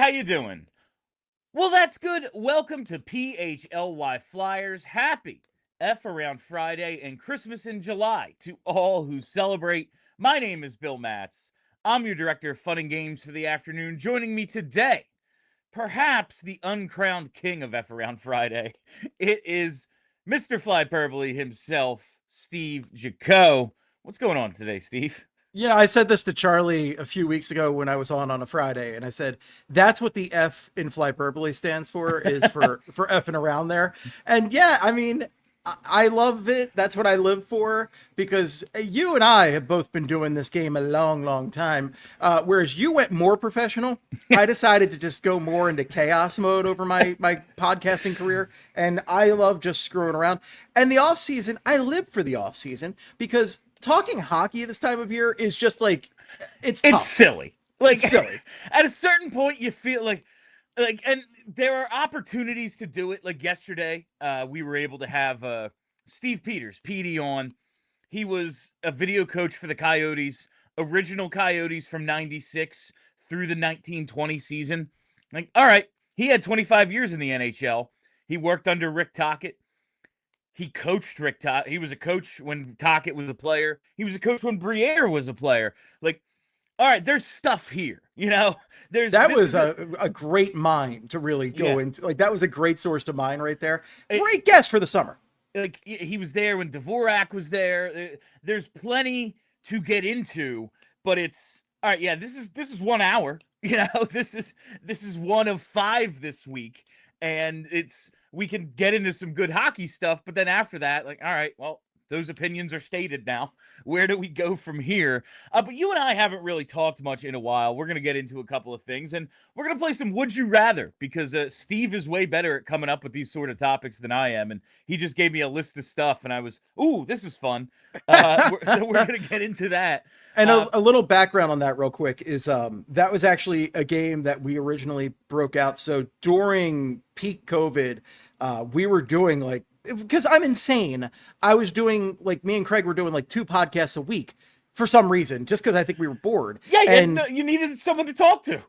how you doing? Well, that's good. Welcome to PHLY Flyers. Happy F around Friday and Christmas in July to all who celebrate. My name is Bill Matz. I'm your director of fun and games for the afternoon. Joining me today, perhaps the uncrowned king of F around Friday, it is Mr. Flyperbole himself, Steve Jacot. What's going on today, Steve? I said this to Charlie a few weeks ago when I was on a Friday, and I said that's what the F in Flyperbole stands for, is for effing around there. And yeah, I mean, I love it. That's what I live for, because you and I have both been doing this game a long, long time. Whereas you went more professional, I decided to just go more into chaos mode over my podcasting career, and I love just screwing around. And the off season, I live for the off season because talking hockey this time of year is just like it's silly. Like it's silly. At a certain point, you feel like, and there are opportunities to do it. Like yesterday, we were able to have Steve Peters, PD, on. He was a video coach for the Coyotes, original Coyotes from '96 through the 1920 season. Like, all right, he had 25 years in the NHL. He worked under Rick Tocchet. He coached Rick Tocchet. He was a coach when Tocchet was a player. He was a coach when Briere was a player. Like, all right, there's stuff here, That was a great mine to really go into. Like, that was a great source to mine right there. Great guest for the summer. Like, he was there when Dvorak was there. There's plenty to get into, but it's all right. Yeah, this is 1 hour. This is one of 5 this week, and we can get into some good hockey stuff, but then after that, like, all right, well, those opinions are stated now. Where do we go from here? But you and I haven't really talked much in a while. We're going to get into a couple of things, and we're going to play some Would You Rather, because Steve is way better at coming up with these sort of topics than I am, and he just gave me a list of stuff, and I was, ooh, this is fun. So we're going to get into that. And a little background on that real quick is that was actually a game that we originally broke out. So during peak COVID, we were doing, like, because I'm insane, I was doing, like, me and Craig were doing like 2 podcasts a week for some reason, just because I think we were bored. Yeah, and you needed someone to talk to.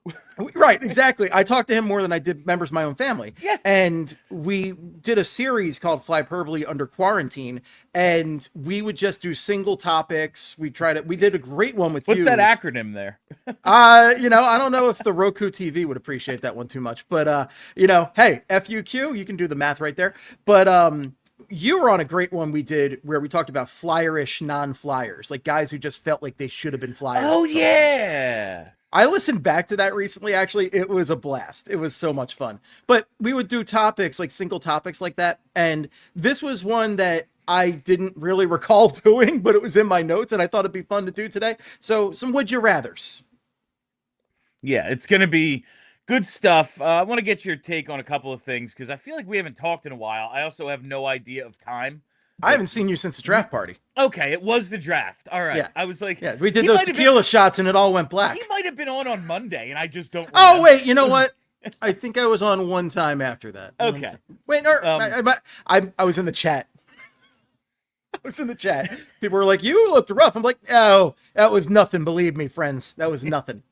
Right, exactly. I talked to him more than I did members of my own family. Yeah. And we did a series called Flyperbole Under Quarantine, and we would just do single topics. We did a great one with What's you. What's that acronym there? I don't know if the Roku TV would appreciate that one too much, but hey, FUQ, you can do the math right there. But you were on a great one we did where we talked about flyerish non-flyers, like guys who just felt like they should have been flyers. Oh, yeah. I listened back to that recently. Actually, it was a blast. It was so much fun. But we would do topics, like single topics like that. And this was one that I didn't really recall doing, but it was in my notes and I thought it'd be fun to do today. So some Would You Rathers. Yeah, it's going to be good stuff. I want to get your take on a couple of things because I feel like we haven't talked in a while. I also have no idea of time. I haven't seen you since the draft party. Okay, it was the draft. All right. Yeah. I was like... Yeah, we did those tequila shots and it all went black. He might have been on Monday and I just don't remember. Oh, wait, you know what? I think I was on one time after that. Okay. Wait, no, I was in the chat. I was in the chat. People were like, you looked rough. I'm like, oh, that was nothing. Believe me, friends. That was nothing.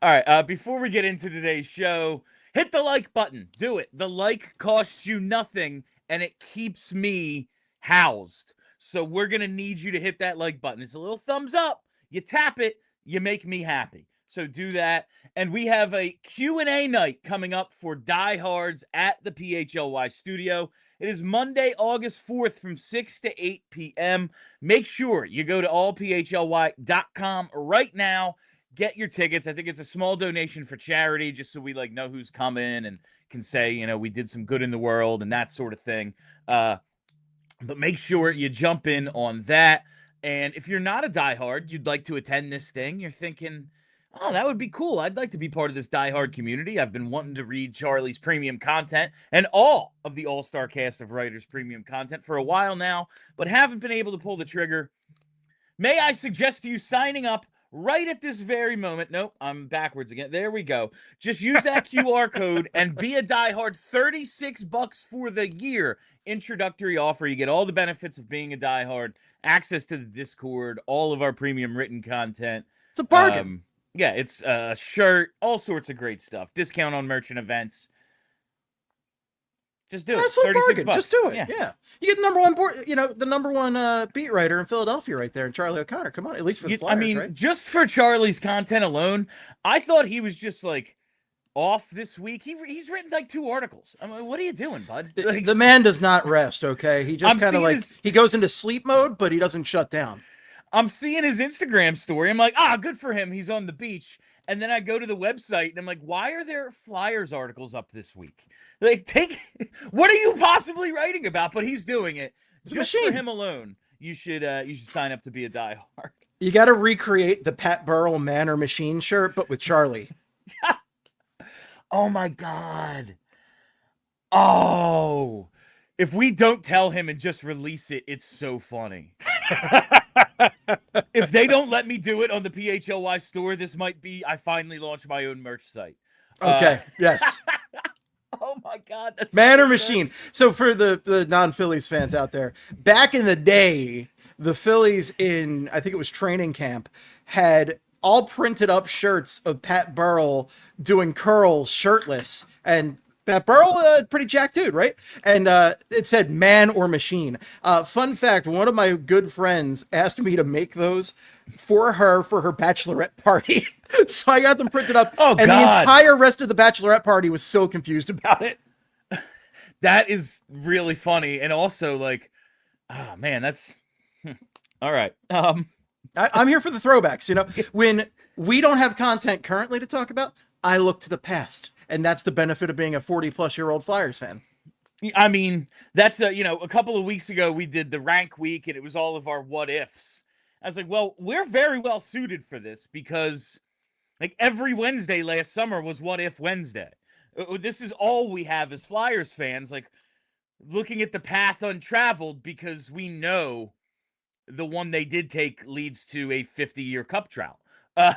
All right, before we get into today's show, hit the like button. Do it. The like costs you nothing, and it keeps me housed. So we're going to need you to hit that like button. It's a little thumbs up. You tap it, you make me happy. So do that. And we have a Q&A night coming up for diehards at the PHLY studio. It is Monday, August 4th from 6 to 8 p.m. Make sure you go to allphly.com right now. Get your tickets. I think it's a small donation for charity, just so we know who's coming and can say, we did some good in the world and that sort of thing. But make sure you jump in on that. And if you're not a diehard, you'd like to attend this thing, you're thinking, oh, that would be cool. I'd like to be part of this diehard community. I've been wanting to read Charlie's premium content and all of the all-star cast of writers' premium content for a while now, but haven't been able to pull the trigger. May I suggest to you signing up right at this very moment. Nope, I'm backwards again. There we go. Just use that QR code and be a diehard. $36 for the year. Introductory offer. You get all the benefits of being a diehard, access to the Discord, all of our premium written content. It's a bargain. Yeah, it's a shirt, all sorts of great stuff. Discount on merchant events. Just do it. That's a bargain. $36. Just do it. Yeah. You get the number one the number one beat writer in Philadelphia right there, and Charlie O'Connor. Come on, at least for the Flyers, right? Just for Charlie's content alone, I thought he was just like off this week. He's written like 2 articles. I mean, what are you doing, bud? Like, the man does not rest. Okay, he just kind of like he goes into sleep mode, but he doesn't shut down. I'm seeing his Instagram story. I'm like, good for him. He's on the beach. And then I go to the website and I'm like, why are there Flyers articles up this week? Like, what are you possibly writing about? But he's doing it. Just for him alone, you should sign up to be a diehard. You got to recreate the Pat Burrell Man or Machine shirt, but with Charlie. Oh my God. Oh, if we don't tell him and just release it, it's so funny. If they don't let me do it on the PHLY store, this might be I finally launched my own merch site. Okay. Yes. Oh my God. That's Man or Machine. So for the non-Phillies fans out there, back in the day, the Phillies I think it was training camp, had all printed up shirts of Pat Burrell doing curls shirtless, and Pat Burrell, pretty jacked dude, right? And it said Man or Machine. Fun fact, one of my good friends asked me to make those for her bachelorette party. So I got them printed up. Oh, and God. the entire rest of the bachelorette party was so confused about it. That is really funny. And also, like, oh man, that's all right. I'm here for the throwbacks. You know, when we don't have content currently to talk about, I look to the past. And that's the benefit of being a 40-plus-year-old Flyers fan. I mean, that's a couple of weeks ago we did the rank week and it was all of our what ifs. I was like, well, we're very well suited for this because like every Wednesday last summer was what if Wednesday. This is all we have as Flyers fans, like looking at the path untraveled because we know the one they did take leads to a 50-year cup drought.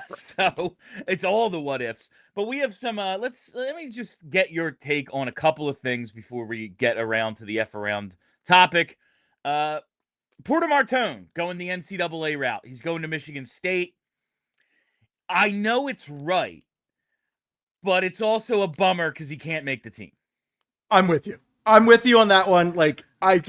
So it's all the what ifs, but we have some, let me just get your take on a couple of things before we get around to the F around topic. Porter Martone going the NCAA route. He's going to Michigan State. I know it's right, but it's also a bummer because he can't make the team. I'm with you. I'm with you on that one. Like, I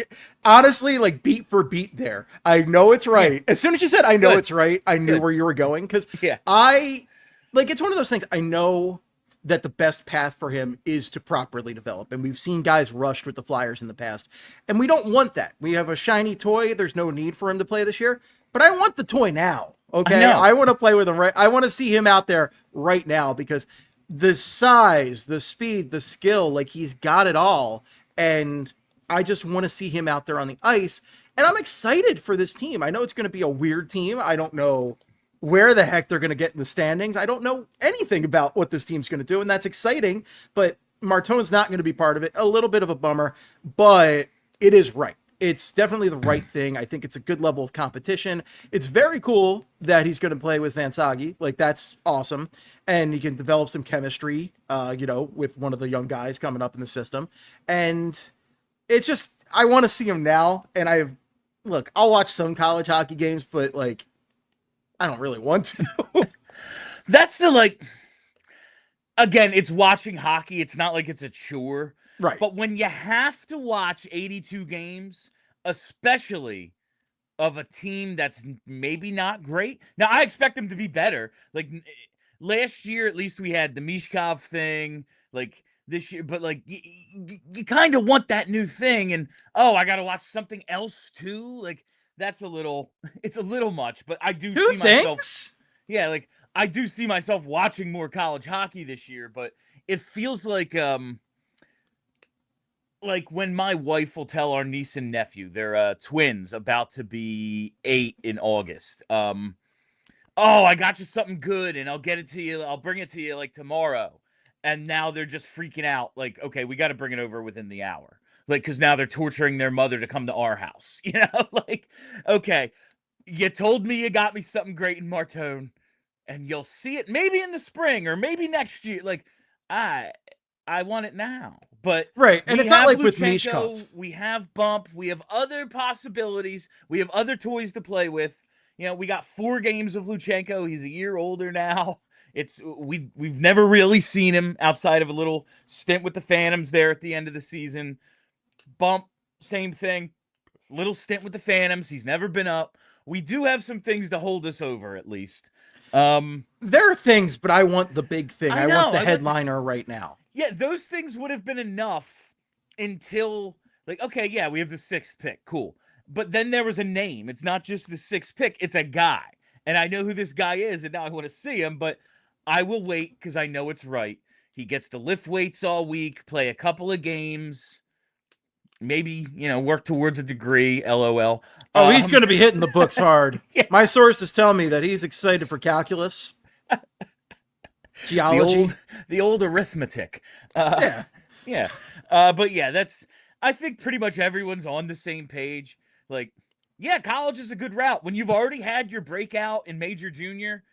honestly, like, beat for beat there. I know it's right. Yeah. As soon as you said, I know it's right, I knew where you were going. Because it's one of those things. I know that the best path for him is to properly develop. And we've seen guys rushed with the Flyers in the past. And we don't want that. We have a shiny toy. There's no need for him to play this year. But I want the toy now. Okay. I want to play with him, right? I want to see him out there right now because the size, the speed, the skill, like he's got it all. And I just want to see him out there on the ice. And I'm excited for this team. I know it's going to be a weird team. I don't know where the heck they're going to get in the standings. I don't know anything about what this team's going to do. And that's exciting. But Martone's not going to be part of it. A little bit of a bummer. But it is right. It's definitely the right thing. I think it's a good level of competition. It's very cool that he's going to play with Van Sage. Like, that's awesome. And he can develop some chemistry, with one of the young guys coming up in the system. And it's just, I want to see him now. And I'll watch some college hockey games, but like, I don't really want to. That's again, it's watching hockey. It's not like it's a chore. Right. But when you have to watch 82 games, especially of a team that's maybe not great. Now, I expect them to be better. Like, last year, at least we had the Michkov thing, like this year, but like you kind of want that new thing. And, I got to watch something else too. Like it's a little much, but I do see myself. Yeah. Like I do see myself watching more college hockey this year, but it feels like when my wife will tell our niece and nephew, they're twins about to be 8 in August. I got you something good and I'll get it to you. I'll bring it to you like tomorrow. And now they're just freaking out. Like, okay, we got to bring it over within the hour. Like, cause now they're torturing their mother to come to our house, like, okay, you told me you got me something great in Martone and you'll see it maybe in the spring or maybe next year. Like I want it now, but right. And it's not like Luchanko, with Michkov. We have Bump. We have other possibilities. We have other toys to play with. We got 4 games of Luchanko. He's a year older now. we've never really seen him outside of a little stint with the Phantoms there at the end of the season. Bump, same thing. Little stint with the Phantoms. He's never been up. We do have some things to hold us over, at least. There are things, but I want the big thing. I want the I headliner right now. Yeah, those things would have been enough until, like, okay, yeah, we have the 6th pick. Cool. But then there was a name. It's not just the 6th pick. It's a guy. And I know who this guy is, and now I want to see him, but I will wait because I know it's right. He gets to lift weights all week, play a couple of games, maybe, work towards a degree, LOL. Oh, he's going to be hitting the books hard. Yeah. My sources tell me that he's excited for calculus, geology. The old arithmetic. Yeah. Yeah. But yeah, I think pretty much everyone's on the same page. Like, yeah, college is a good route. When you've already had your breakout in major junior,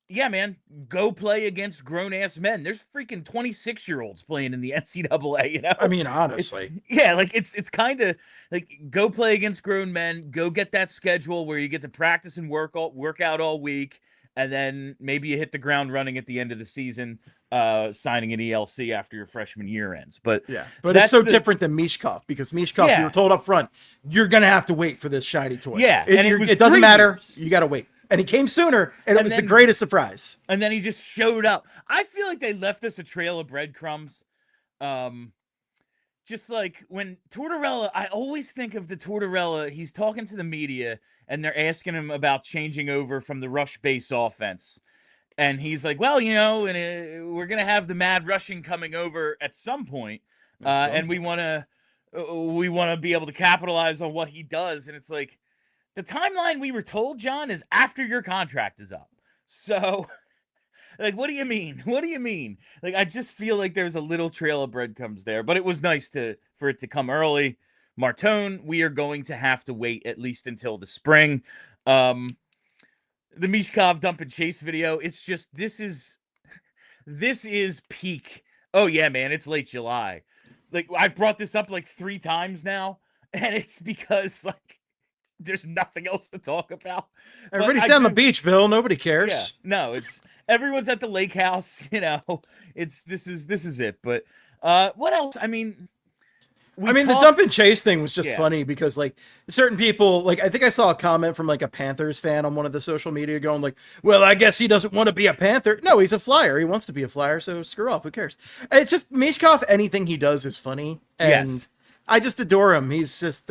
yeah, man, go play against grown-ass men. There's freaking 26-year-olds playing in the NCAA, I mean, honestly. It's kind of like go play against grown men, go get that schedule where you get to practice and work out all week, and then maybe you hit the ground running at the end of the season, signing an ELC after your freshman year ends. But yeah, but it's so different than Michkov, because Michkov, you were told up front, you're going to have to wait for this shiny toy. Yeah, it doesn't matter. You got to wait. And he came sooner, and it was the greatest surprise. And then he just showed up. I feel like they left us a trail of breadcrumbs. Just like when Tortorella, I always think of the Tortorella, he's talking to the media, and they're asking him about changing over from the rush base offense. And he's like, well, we're going to have the mad rushing coming over at some point. And we want to be able to capitalize on what he does. And it's like, the timeline we were told, John, is after your contract is up. So, like, what do you mean? What do you mean? Like, I just feel like there's a little trail of breadcrumbs there, but it was nice for it to come early. Martone, we are going to have to wait at least until the spring. The Michkov dump and chase video, it's just, this is peak. Oh yeah, man, it's late July. Like, I've brought this up like 3 times now, and it's because, like, there's nothing else to talk about. Everybody's down the beach, Bill. Nobody cares. Yeah, no, everyone's at the lake house. This is it. But what else? I mean, the dump and chase thing was just funny because, like, certain people, like, I think I saw a comment from, like, a Panthers fan on one of the social media going, like, well, I guess he doesn't want to be a Panther. No, he's a Flyer. He wants to be a Flyer, so screw off. Who cares? It's just Michkov. Anything he does is funny, and yes. I just adore him. He's just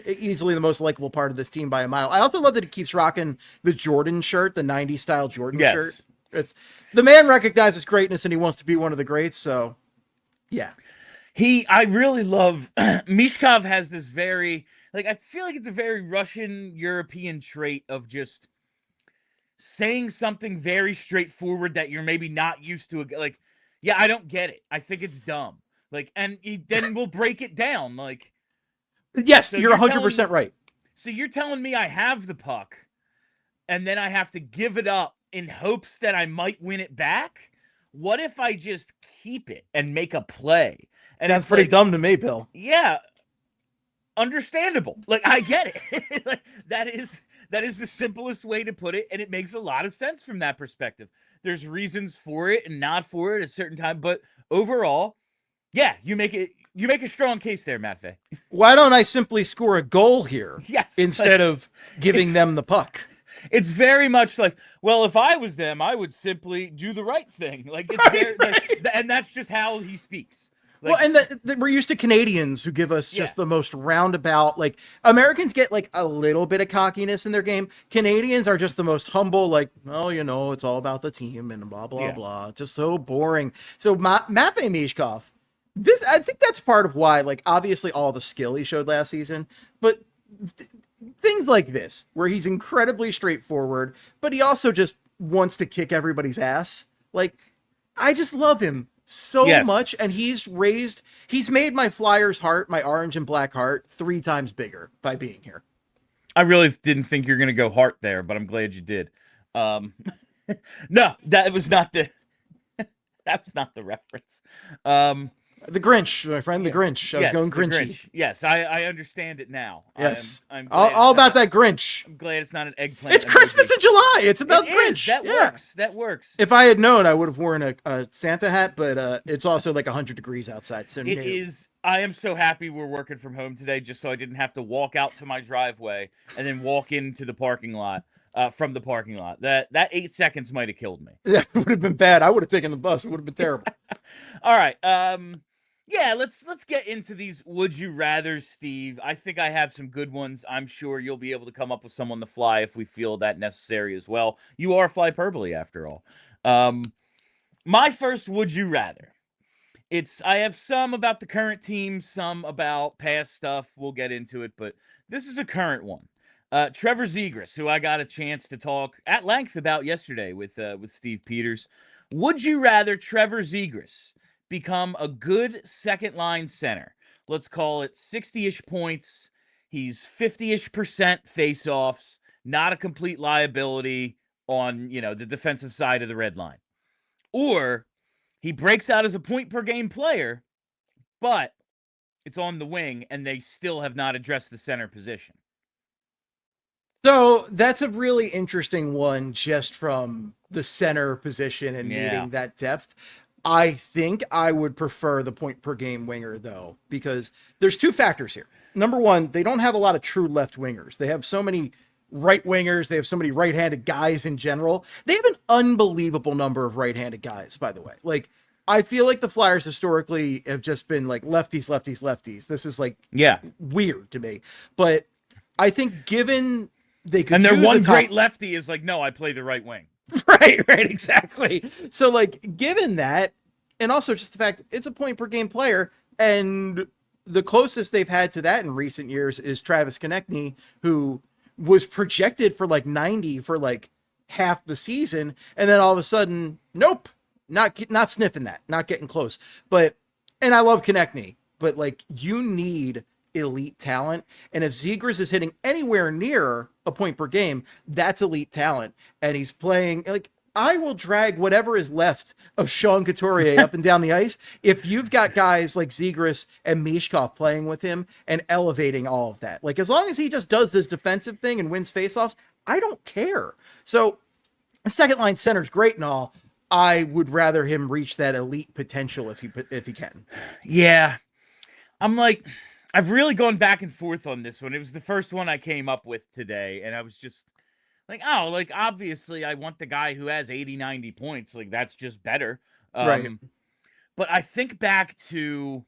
easily the most likable part of this team by a mile. I also love that he keeps rocking the Jordan shirt, the 90s style Jordan shirt. It's the man recognizes greatness and he wants to be one of the greats. So, yeah. I really love Michkov has this very, like, I feel like it's a very Russian European trait of just saying something very straightforward that you're maybe not used to. Like, yeah, I don't get it. I think it's dumb. Like, and then we'll break it down. Like, yes, so you're 100% right. So you're telling me I have the puck, and then I have to give it up in hopes that I might win it back? What if I just keep it and make a play? And sounds pretty dumb to me, Bill. Yeah, understandable. Like, I get it. Like, that is the simplest way to put it, and it makes a lot of sense from that perspective. There's reasons for it and not for it at a certain time, but overall, yeah, you make a strong case there, Matvei. Why don't I simply score a goal here? Yes, instead of giving them the puck. It's very much like, well, if I was them, I would simply do the right thing. Like, it's right. And that's just how he speaks. Like, well, and we're used to Canadians who give us just the most roundabout, like, Americans get like a little bit of cockiness in their game. Canadians are just the most humble, like, oh, it's all about the team and blah, blah, blah. Just so boring. So Matvei Michkov, I think that's part of why, like, obviously all the skill he showed last season, but things like this, where he's incredibly straightforward, but he also just wants to kick everybody's ass. Like, I just love him so much, and he's made my Flyers heart, my orange and black heart, 3 times bigger by being here. I really didn't think you're going to go heart there, but I'm glad you did. No, that was not the reference. The Grinch, my friend, the Yeah. Grinch. I was Yes, going the Grinchy. Grinch. Yes, I understand it now. Yes. I'm all, glad all it's about not, that Grinch. I'm glad it's not an eggplant It's emoji. Christmas in July. It's It about is. Grinch. That Yeah. works. That works. If I had known, I would have worn a Santa hat, but it's also like 100 degrees outside. So It no. is. I am so happy we're working from home today, just so I didn't have to walk out to my driveway and then walk into the parking lot from the parking lot. That 8 seconds might have killed me. That would have been bad. I would have taken the bus. It would have been terrible. All right. Yeah, let's get into these would you rather, Steve. I think I have some good ones. I'm sure you'll be able to come up with some on the fly if we feel that necessary as well. You are Flyperbole after all. My first would you rather. I have some about the current team, some about past stuff. We'll get into it, but this is a current one. Trevor Zegras, who I got a chance to talk at length about yesterday with Steve Peters. Would you rather Trevor Zegras become a good second line center? Let's call it 60-ish points. He's 50-ish% face-offs, not a complete liability on, the defensive side of the red line. Or he breaks out as a point per game player, but it's on the wing and they still have not addressed the center position. So that's a really interesting one just from the center position and needing that depth. I think I would prefer the point per game winger, though, because there's two factors here. Number one, they don't have a lot of true left wingers. They have so many right wingers. They have so many right-handed guys in general. They have an unbelievable number of right-handed guys, by the way. Like, I feel like the Flyers historically have just been like lefties, lefties, lefties. This is like weird to me. But I think given they could, and their one great lefty is like, no, I play the right wing. Right, exactly. So, like, given that, and also just the fact it's a point per game player, and the closest they've had to that in recent years is Travis Konechny, who was projected for like 90 for like half the season, and then all of a sudden, nope, not sniffing that, not getting close. And I love Konechny, but like you need elite talent, and if Zegras is hitting anywhere near a point per game, that's elite talent, and he's playing like I will drag whatever is left of Sean Couturier up and down the ice if you've got guys like Zegras and Michkov playing with him and elevating all of that. Like as long as he just does this defensive thing and wins faceoffs, I don't care. So a second line center is great and all. I would rather him reach that elite potential if he can. Yeah, I'm like. I've really gone back and forth on this one. It was the first one I came up with today, and I was just like, oh, like, obviously I want the guy who has 80, 90 points. Like, that's just better. Right. But I think back to,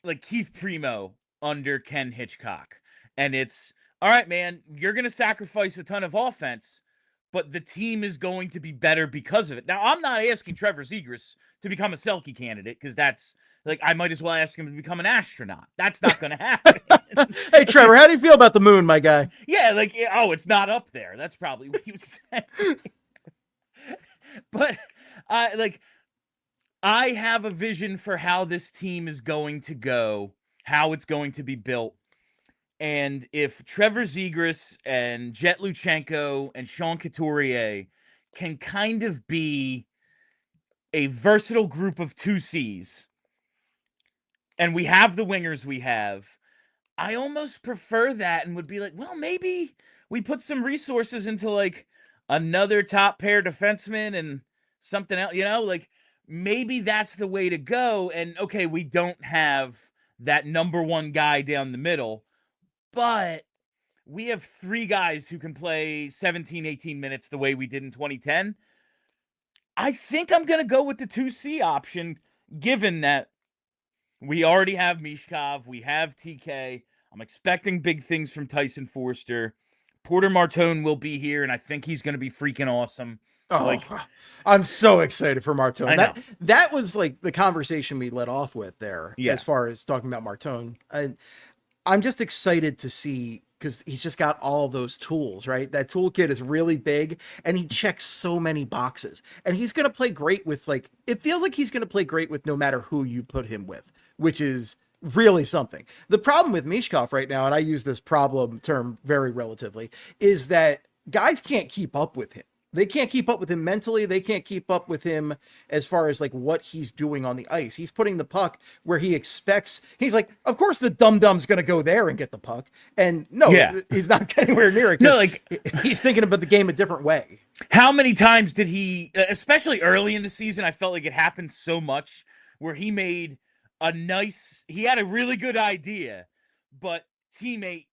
like, Keith Primo under Ken Hitchcock, and it's, all right, man, you're going to sacrifice a ton of offense, but the team is going to be better because of it. Now, I'm not asking Trevor Zegras to become a Selke candidate, because that's, like, I might as well ask him to become an astronaut. That's not going to happen. Hey, Trevor, how do you feel about the moon, my guy? Yeah, like, oh, it's not up there. That's probably what he was saying. But, I have a vision for how this team is going to go, how it's going to be built. And if Trevor Zegras and Jett Luchanko and Sean Couturier can kind of be a versatile group of 2Cs, and we have the wingers we have, I almost prefer that and would be like, well, maybe we put some resources into like another top pair defenseman and something else, like maybe that's the way to go. And okay, we don't have that number one guy down the middle, but we have 3 guys who can play 17, 18 minutes the way we did in 2010. I think I'm going to go with the 2C option, given that we already have Michkov. We have TK. I'm expecting big things from Tyson Forster. Porter Martone will be here, and I think he's going to be freaking awesome. Oh, I'm so excited for Martone. That was like the conversation we let off with there, as far as talking about Martone. I'm just excited to see, because he's just got all those tools, right? That toolkit is really big, and he checks so many boxes. And he's going to play great with, like, it feels like he's going to play great with no matter who you put him with, which is really something. The problem with Michkov right now, and I use this problem term very relatively, is that guys can't keep up with him. They can't keep up with him mentally. They can't keep up with him as far as like what he's doing on the ice. He's putting the puck where he expects. He's like, of course the dum-dum's going to go there and get the puck. And no, he's not getting anywhere near it. No, like he's thinking about the game a different way. How many times did he, especially early in the season, I felt like it happened so much where he made he had a really good idea, but teammate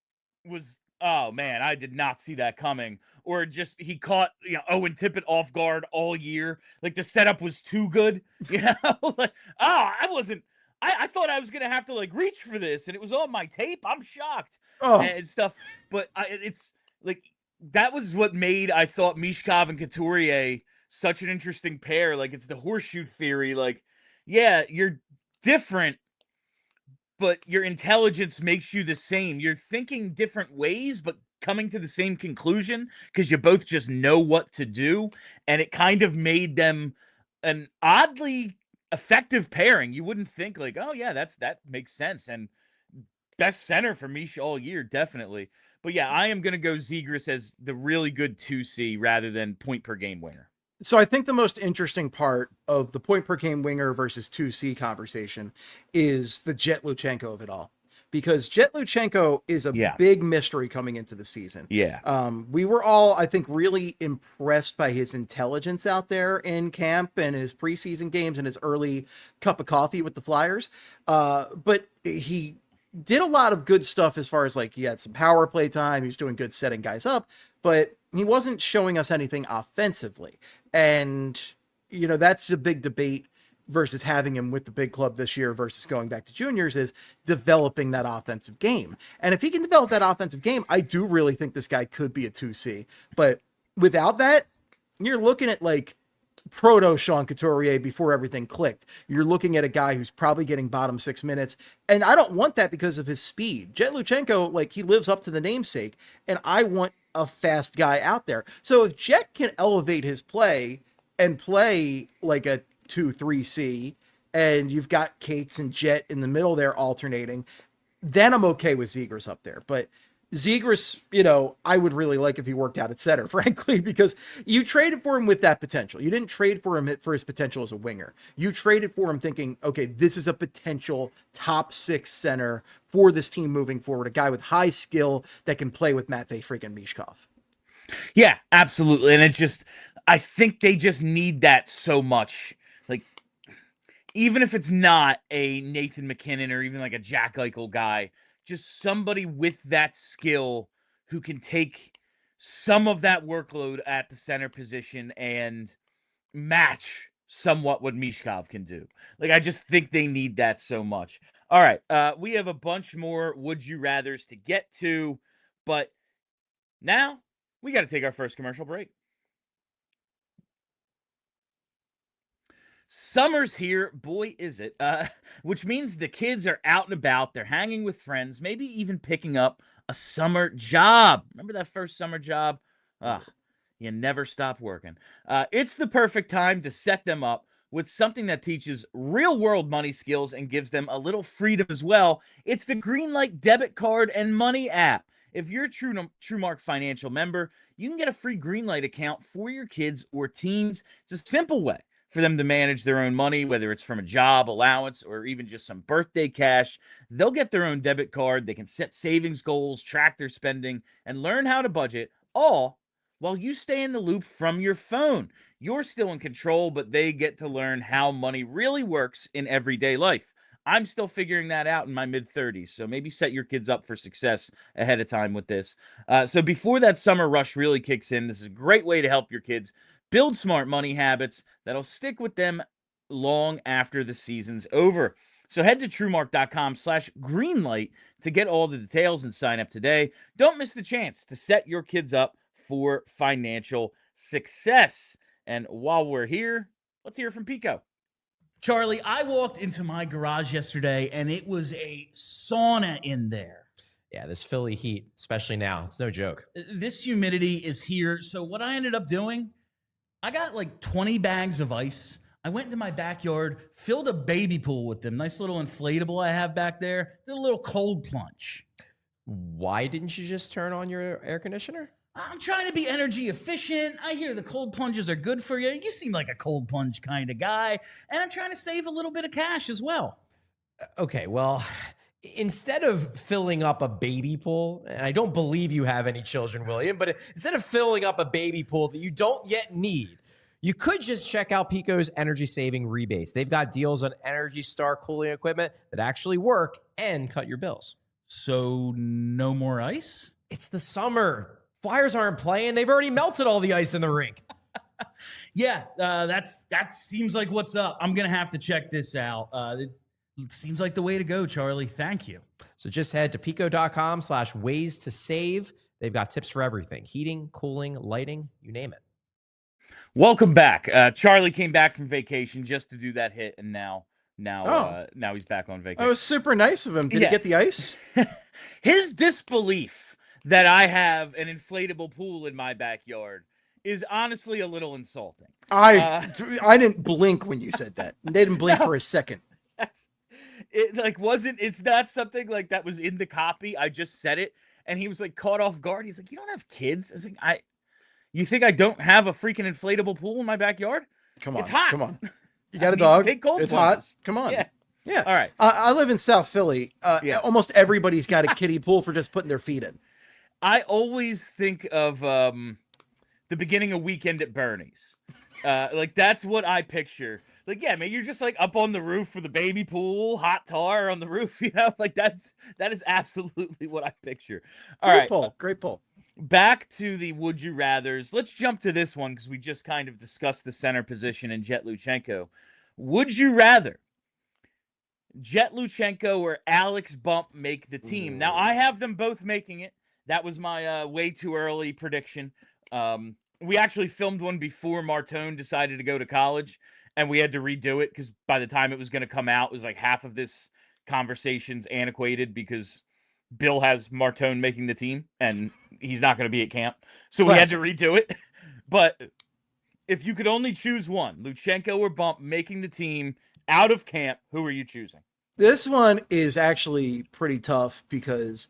was, oh man, I did not see that coming. Or just he caught Owen Tippett off guard all year. Like the setup was too good, like, I thought I was gonna have to like reach for this, and it was on my tape. I'm shocked and stuff. But it's like that was what made, I thought, Michkov and Gauthier such an interesting pair. Like it's the horseshoe theory. Like, yeah, you're different, but your intelligence makes you the same. You're thinking different ways, but coming to the same conclusion because you both just know what to do. And it kind of made them an oddly effective pairing. You wouldn't think like, oh yeah, that makes sense. And best center for Mish all year, definitely. But yeah, I am going to go Zegras as the really good 2C rather than point per game winner. So I think the most interesting part of the point per game winger versus 2C conversation is the Jett Luchanko of it all. Because Jett Luchanko is a big mystery coming into the season. Yeah. We were all, I think, really impressed by his intelligence out there in camp and his preseason games and his early cup of coffee with the Flyers. But he did a lot of good stuff as far as like he had some power play time. He was doing good setting guys up, but he wasn't showing us anything offensively. And, that's a big debate versus having him with the big club this year versus going back to juniors is developing that offensive game. And if he can develop that offensive game, I do really think this guy could be a 2C. But without that, you're looking at like proto Sean Couturier before everything clicked. You're looking at a guy who's probably getting bottom 6 minutes. And I don't want that because of his speed. Jett Luchanko, like he lives up to the namesake, and I want a fast guy out there. So if Jett can elevate his play and play like a 2-3C, and you've got Cates and Jett in the middle there alternating, then I'm okay with Zegras up there. But Zegras, I would really like if he worked out at center, frankly, because you traded for him with that potential. You didn't trade for him for his potential as a winger. You traded for him thinking, okay, this is a potential top 6 center for this team moving forward, a guy with high skill that can play with Matvei freaking Michkov. Yeah, absolutely. And I think they just need that so much. Like, even if it's not a Nathan McKinnon or even like a Jack Eichel guy, just somebody with that skill who can take some of that workload at the center position and match somewhat what Michkov can do. Like, I just think they need that so much. All right. We have a bunch more would you rathers to get to, but now we got to take our first commercial break. Summer's here, boy, is it, which means the kids are out and about. They're hanging with friends, maybe even picking up a summer job. Remember that first summer job? You never stop working. It's the perfect time to set them up with something that teaches real-world money skills and gives them a little freedom as well. It's the Greenlight debit card and money app. If you're a TrueMark Financial member, you can get a free Greenlight account for your kids or teens. It's a simple way for them to manage their own money, whether it's from a job, allowance, or even just some birthday cash. They'll get their own debit card. They can set savings goals, track their spending, and learn how to budget, all while you stay in the loop from your phone. You're still in control, but they get to learn how money really works in everyday life. I'm still figuring that out in my mid-30s, so maybe set your kids up for success ahead of time with this. So before that summer rush really kicks in, this is a great way to help your kids build smart money habits that'll stick with them long after the season's over. So head to TrueMark.com/greenlight to get all the details and sign up today. Don't miss the chance to set your kids up for financial success. And while we're here, let's hear from Pico. Charlie, I walked into my garage yesterday and it was a sauna in there. Yeah, this Philly heat, especially now, it's no joke. This humidity is here. So what I ended up doing, I got like 20 bags of ice. I went into my backyard, filled a baby pool with them. Nice little inflatable I have back there. Did a little cold plunge. Why didn't you just turn on your air conditioner? I'm trying to be energy efficient. I hear the cold plunges are good for you. You seem like a cold plunge kind of guy. And I'm trying to save a little bit of cash as well. Okay, well, instead of filling up a baby pool, and I don't believe you have any children, William, but instead of filling up a baby pool that you don't yet need, you could just check out Pico's energy saving rebates. They've got deals on Energy Star cooling equipment that actually work and cut your bills. So no more ice? It's the summer. Flyers aren't playing. They've already melted all the ice in the rink. Yeah, that seems like what's up. I'm going to have to check this out. It seems like the way to go, Charlie. Thank you. So just head to pico.com/ways to save. They've got tips for everything: heating, cooling, lighting, you name it. Welcome back. Charlie came back from vacation just to do that hit, and now he's back on vacation. That was super nice of him. Did Yeah. he get the ice? His disbelief that I have an inflatable pool in my backyard is honestly a little insulting. I didn't blink when you said that. They didn't blink for a second. It's not something like that was in the copy. I just said it, and he was like caught off guard. He's like, "You don't have kids?" I was like, you think I don't have a freaking inflatable pool in my backyard? Come on, It's hot. come on. You got a dog. It's hot. Come on. Yeah. All right. I live in South Philly. Yeah. Almost everybody's got a kiddie pool for just putting their feet in. I always think of the beginning of Weekend at Bernie's. Like that's what I picture. Like, yeah, man, you're just like up on the roof with a baby pool, hot tar on the roof, like that is absolutely what I picture. All right. Great pull. Back to the would you rathers. Let's jump to this one because we just kind of discussed the center position in Jett Luchanko. Would you rather Jett Luchanko or Alex Bump make the team? Now, I have them both making it. That was my way too early prediction. We actually filmed one before Martone decided to go to college, and we had to redo it because by the time it was going to come out, it was like half of this conversation's antiquated because Bill has Martone making the team, and he's not going to be at camp. So we had to redo it. But if you could only choose one, Luchanko or Bump making the team out of camp, who are you choosing? This one is actually pretty tough because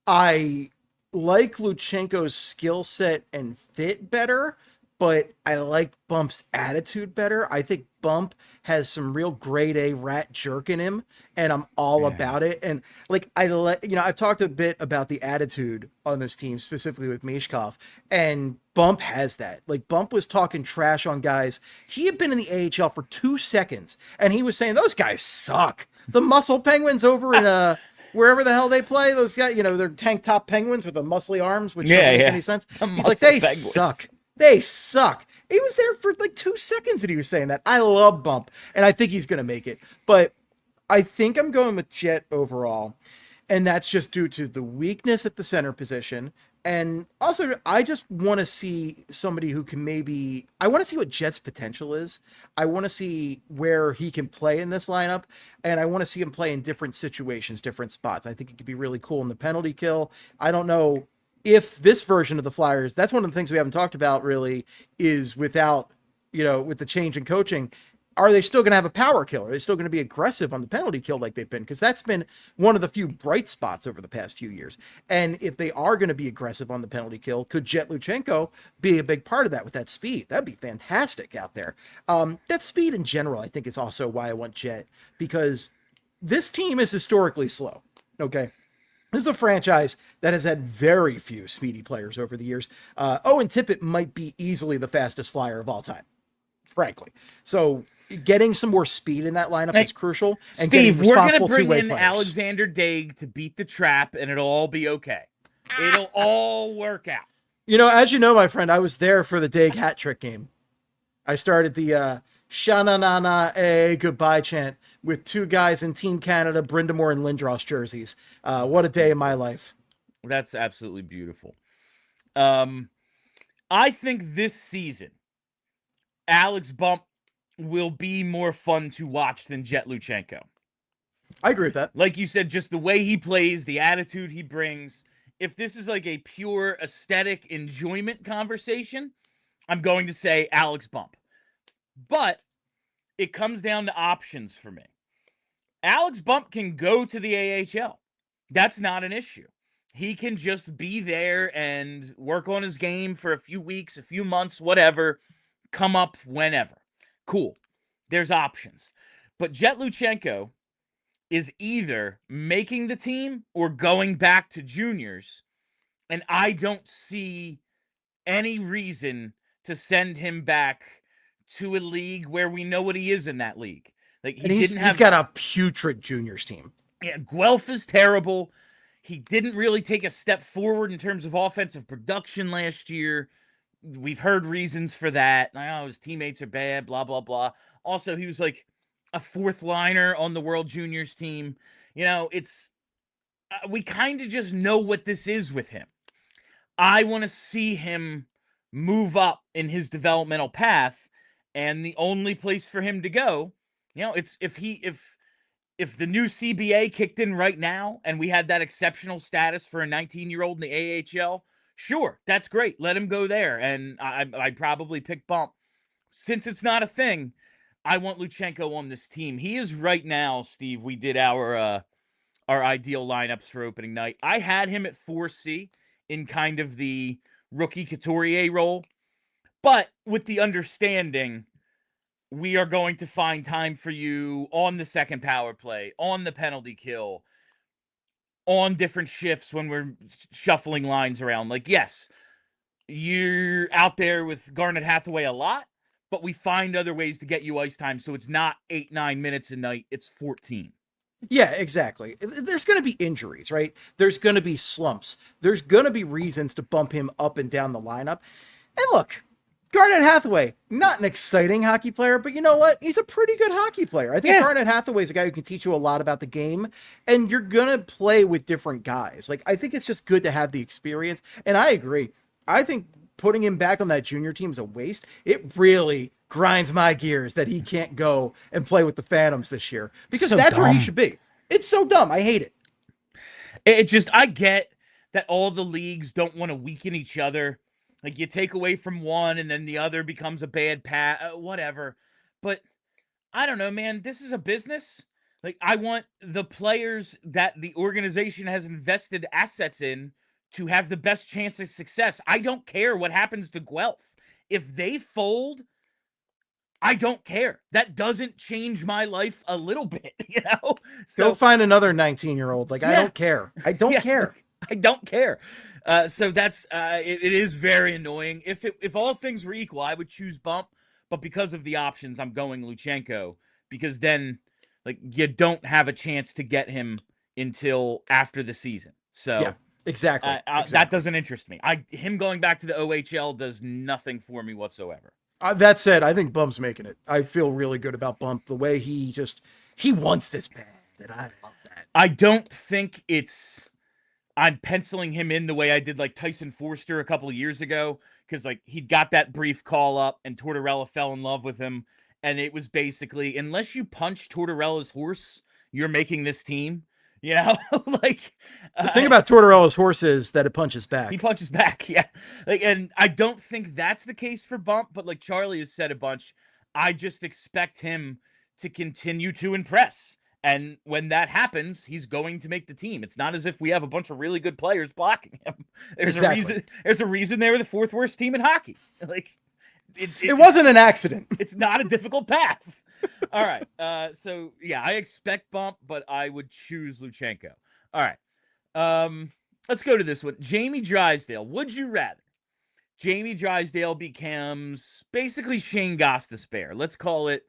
I like Luchanko's skill set and fit better, but I like Bump's attitude better. I think Bump has some real grade A rat jerk in him, and I'm all about it. And like I've talked a bit about the attitude on this team, specifically with Michkov, and Bump has that. Like Bump was talking trash on guys. He had been in the AHL for 2 seconds, and he was saying those guys suck. The Muscle Penguins over in wherever the hell they play, those guys, they're tank top penguins with the muscly arms, which doesn't make any sense. He's like, they suck. They suck. He was there for like 2 seconds and he was saying that. I love Bump, and I think he's going to make it. But I think I'm going with Jett overall, and that's just due to the weakness at the center position. And also, I just want to see somebody who can I want to see what Jett's potential is. I want to see where he can play in this lineup, and I want to see him play in different situations, different spots. I think it could be really cool in the penalty kill. I don't know if this version of the Flyers, that's one of the things we haven't talked about really, is without, with the change in coaching, are they still going to have a power kill? Are they still going to be aggressive on the penalty kill like they've been? Because that's been one of the few bright spots over the past few years. And if they are going to be aggressive on the penalty kill, could Jett Luchanko be a big part of that with that speed? That'd be fantastic out there. That speed in general, I think, is also why I want Jett, because this team is historically slow. Okay. This is a franchise that has had very few speedy players over the years. Owen Tippett might be easily the fastest Flyer of all time, frankly. So getting some more speed in that lineup is crucial. And Steve, we're going to bring in players. Alexander Daig to beat the trap, and it'll all be okay. It'll all work out. As you know, my friend, I was there for the Daig hat trick game. I started the Sha-na-na-na-a goodbye chant with 2 guys in Team Canada, Brindamore and Lindros jerseys. What a day in my life. That's absolutely beautiful. I think this season, Alex Bump will be more fun to watch than Jett Luchanko. I agree with that. Like you said, just the way he plays, the attitude he brings. If this is like a pure aesthetic enjoyment conversation, I'm going to say Alex Bump. But it comes down to options for me. Alex Bump can go to the AHL. That's not an issue. he can just be there and work on his game for a few weeks, a few months, whatever, come up whenever. Cool. There's options. But Jett Luchanko is either making the team or going back to juniors, and I don't see any reason to send him back to a league where we know what he is in that league. Like he's got a putrid juniors team. Yeah, Guelph is terrible. He didn't really take a step forward in terms of offensive production last year. We've heard reasons for that. Oh, his teammates are bad, blah, blah, blah. Also, he was like a fourth liner on the World Juniors team. You know, it's we kind of just know what this is with him. I want to see him move up in his developmental path, and the only place for him to go, you know, it's if the new CBA kicked in right now and we had that exceptional status for a 19-year-old in the AHL, sure, that's great. Let him go there, and I'd probably pick Bump. Since it's not a thing, I want Luchanko on this team. He is right now, Steve. We did our ideal lineups for opening night. I had him at 4C in kind of the rookie Couturier role, but with the understanding we are going to find time for you on the second power play, on the penalty kill, on different shifts when we're shuffling lines around. Like, yes, you're out there with Garnet Hathaway a lot, but we find other ways to get you ice time, so it's not 8-9 minutes a night, it's 14. Yeah, exactly. There's going to be injuries, right? There's going to be slumps. There's going to be reasons to bump him up and down the lineup. And look, Garnet Hathaway, not an exciting hockey player, but you know what? He's a pretty good hockey player. I think Garnet Hathaway is a guy who can teach you a lot about the game, and you're going to play with different guys. Like, I think it's just good to have the experience, and I agree. I think putting him back on that junior team is a waste. It really grinds my gears that he can't go and play with the Phantoms this year, because that's where he should be. It's so dumb. I hate it. It just, I get that all the leagues don't want to weaken each other. Like, you take away from one and then the other becomes a bad whatever. But I don't know, man. This is a business. Like, I want the players that the organization has invested assets in to have the best chance of success. I don't care what happens to Guelph. If they fold, I don't care. That doesn't change my life a little bit, you know? So find another 19-year-old. Like, I don't care. I don't care. I don't care. So that's it is very annoying. If all things were equal, I would choose Bump, but because of the options, I'm going Luchanko, because then, like, you don't have a chance to get him until after the season. So yeah, exactly. That doesn't interest me. Him going back to the OHL does nothing for me whatsoever. That said, I think Bump's making it. I feel really good about Bump. The way he wants this bad, and I love that. I don't think I'm penciling him in the way I did like Tyson Forster a couple of years ago, because like he'd got that brief call up and Tortorella fell in love with him, and it was basically, unless you punch Tortorella's horse, you're making this team. You know, like the thing about Tortorella's horse is that it punches back. He punches back, yeah. Like, and I don't think that's the case for Bump, but like Charlie has said a bunch, I just expect him to continue to impress. And when that happens, he's going to make the team. It's not as if we have a bunch of really good players blocking him. There's a reason they were the fourth worst team in hockey. Like, it wasn't an accident. It's not a difficult path. All right. So yeah, I expect Bump, but I would choose Luchanko. All right. Let's go to this one. Jamie Drysdale. Would you rather Jamie Drysdale becomes basically Shane Gostisbehere? Let's call it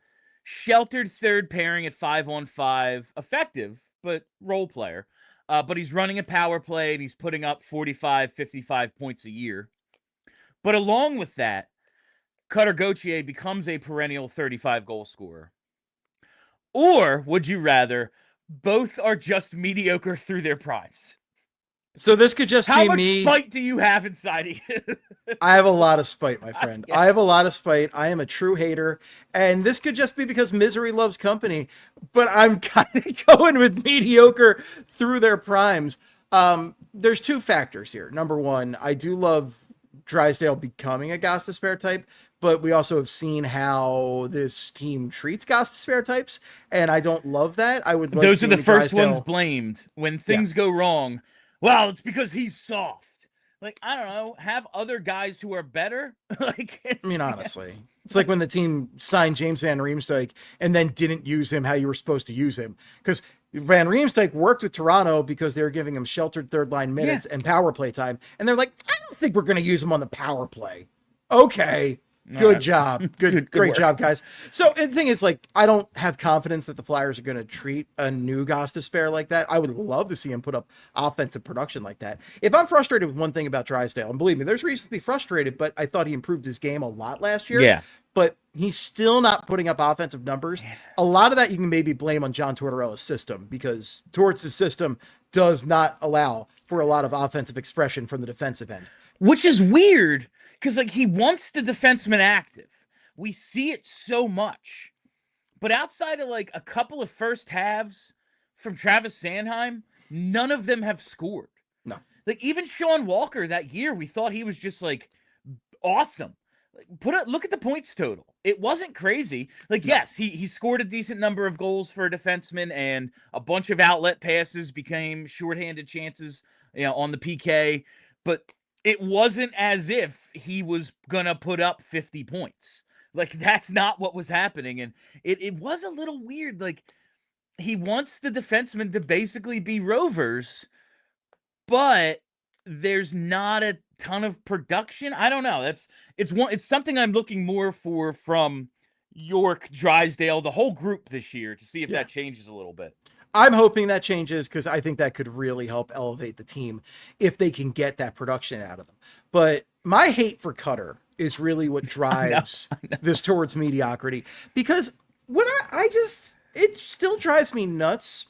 sheltered third pairing at 5-on-5, effective, but role player. But he's running a power play and he's putting up 45, 55 points a year. But along with that, Cutter Gauthier becomes a perennial 35 goal scorer. Or would you rather both are just mediocre through their primes? So this could just How be much me. spite do you have inside of you? I have a lot of spite, my friend. Yes. I have a lot of spite. I am a true hater. And this could just be because misery loves company. But I'm kind of going with mediocre through their primes. There's two factors here. Number one, I do love Drysdale becoming a Gostisbehere type, but we also have seen how this team treats Gostisbehere types, and I don't love that. I would like Those are the first Drysdale. ones blamed. When things go wrong, well, it's because he's soft. Like, I don't know, have other guys who are better. Like, I mean, honestly, it's like when the team signed James Van Riemsdyk and then didn't use him how you were supposed to use him. Because Van Riemsdyk worked with Toronto because they were giving him sheltered third line minutes and power play time. And they're like, I don't think we're going to use him on the power play. Okay. Good job. Good great work. job, guys. So the thing is, like, I don't have confidence that the Flyers are going to treat a new Gostisbehere like that. I would love to see him put up offensive production like that. If I'm frustrated with one thing about Drysdale, and believe me, there's reason to be frustrated, but I thought he improved his game a lot last year. Yeah. But he's still not putting up offensive numbers. A lot of that you can maybe blame on John Tortorella's system, because Torts' system does not allow for a lot of offensive expression from the defensive end. Which is weird, because, like, he wants the defenseman active. We see it so much. But outside of, like, a couple of first halves from Travis Sanheim, none of them have scored. No. Like, even Sean Walker that year, we thought he was just, like, awesome. Like, look at the points total. It wasn't crazy. Like, yes, he scored a decent number of goals for a defenseman, and a bunch of outlet passes became shorthanded chances, on the PK. But it wasn't as if he was gonna put up 50 points. Like, that's not what was happening. And it was a little weird. Like, he wants the defenseman to basically be rovers, but there's not a ton of production. I don't know. It's something I'm looking more for from York, Drysdale, the whole group this year, to see if that changes a little bit. I'm hoping that changes, because I think that could really help elevate the team if they can get that production out of them. But my hate for Cutter is really what drives this towards mediocrity, because when it still drives me nuts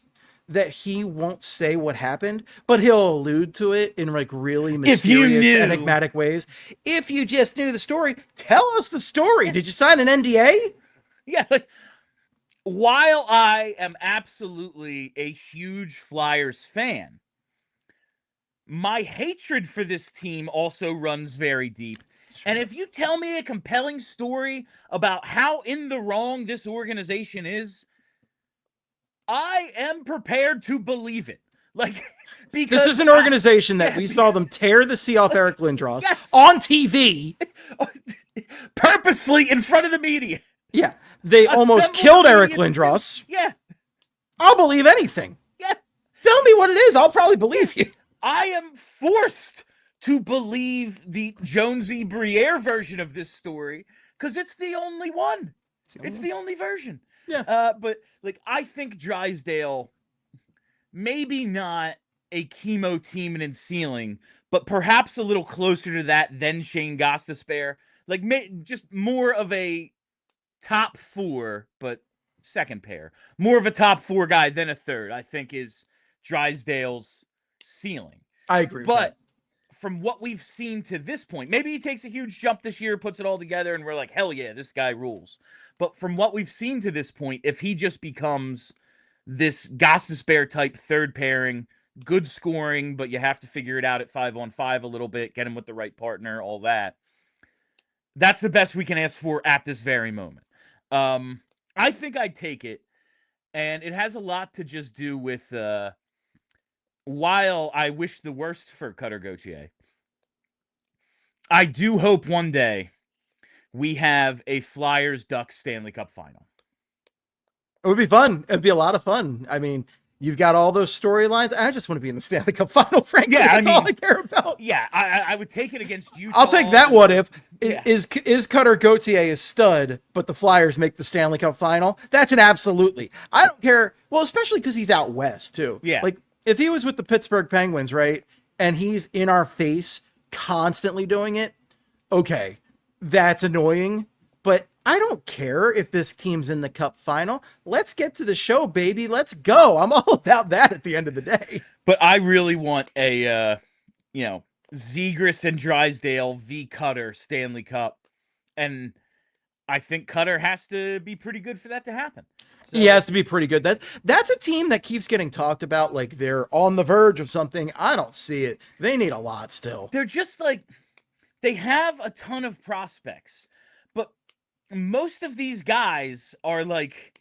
that he won't say what happened, but he'll allude to it in, like, really mysterious, enigmatic ways. If you just knew the story, tell us the story. Did you sign an NDA? Yeah, like, while I am absolutely a huge Flyers fan, my hatred for this team also runs very deep. And if you tell me a compelling story about how in the wrong this organization is, I am prepared to believe it. Like, because this is an organization that we saw them tear the sea off Eric Lindros on TV. Purposefully in front of the media. Yeah. They almost killed Eric Lindros. Yeah. I'll believe anything. Yeah. Tell me what it is. I'll probably believe you. I am forced to believe the Jonesy Briere version of this story, because it's the only one. It's the only version. Yeah. But, like, I think Drysdale, maybe not a chemo team and in ceiling, but perhaps a little closer to that than Shane Gostisbehere. Like, just more of a top four, but second pair. More of a top four guy than a third, I think, is Drysdale's ceiling. I agree with but that. From what we've seen to this point, maybe he takes a huge jump this year, puts it all together, and we're like, hell yeah, this guy rules. But from what we've seen to this point, if he just becomes this Gostisbehere type third pairing, good scoring, but you have to figure it out at 5-on-5 a little bit, get him with the right partner, all that. That's the best we can ask for at this very moment. I think I'd take it, and it has a lot to just do with while I wish the worst for Cutter Gauthier, I do hope one day we have a Flyers-Ducks Stanley Cup final. It would be fun. It'd be a lot of fun. I mean, you've got all those storylines. I just want to be in the Stanley Cup final, frankly. Yeah, That's all I care about. Yeah, I would take it against Utah. I'll take that what if. Yeah. Is Cutter Gauthier a stud, but the Flyers make the Stanley Cup final? That's an absolutely. I don't care. Well, especially because he's out west, too. Yeah. Like, if he was with the Pittsburgh Penguins, right, and he's in our face constantly doing it, okay, that's annoying. But I don't care if this team's in the Cup final. Let's get to the show, baby. Let's go. I'm all about that at the end of the day. But I really want a, Zegras and Drysdale v. Cutter Stanley Cup. And I think Cutter has to be pretty good for that to happen. So, he has to be pretty good. That's a team that keeps getting talked about like they're on the verge of something. I don't see it. They need a lot still. They're just like, they have a ton of prospects, but most of these guys are like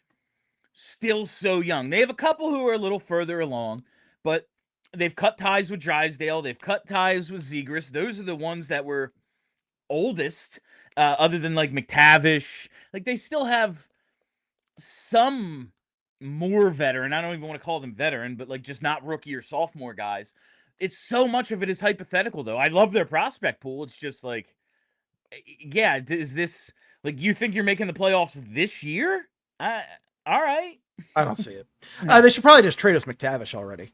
still so young. They have a couple who are a little further along, but they've cut ties with Drysdale. They've cut ties with Zegras. Those are the ones that were oldest, other than like McTavish. Like they still have some more veteran. I don't even want to call them veteran, but like just not rookie or sophomore guys. It's so much of it is hypothetical, though. I love their prospect pool. It's just like, yeah, is this like you think you're making the playoffs this year? All right. I don't see it. They should probably just trade us McTavish already.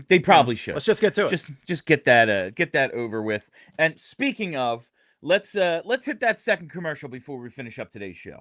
They probably should. Let's just get to it. Just get that over with. And speaking of, let's hit that second commercial before we finish up today's show.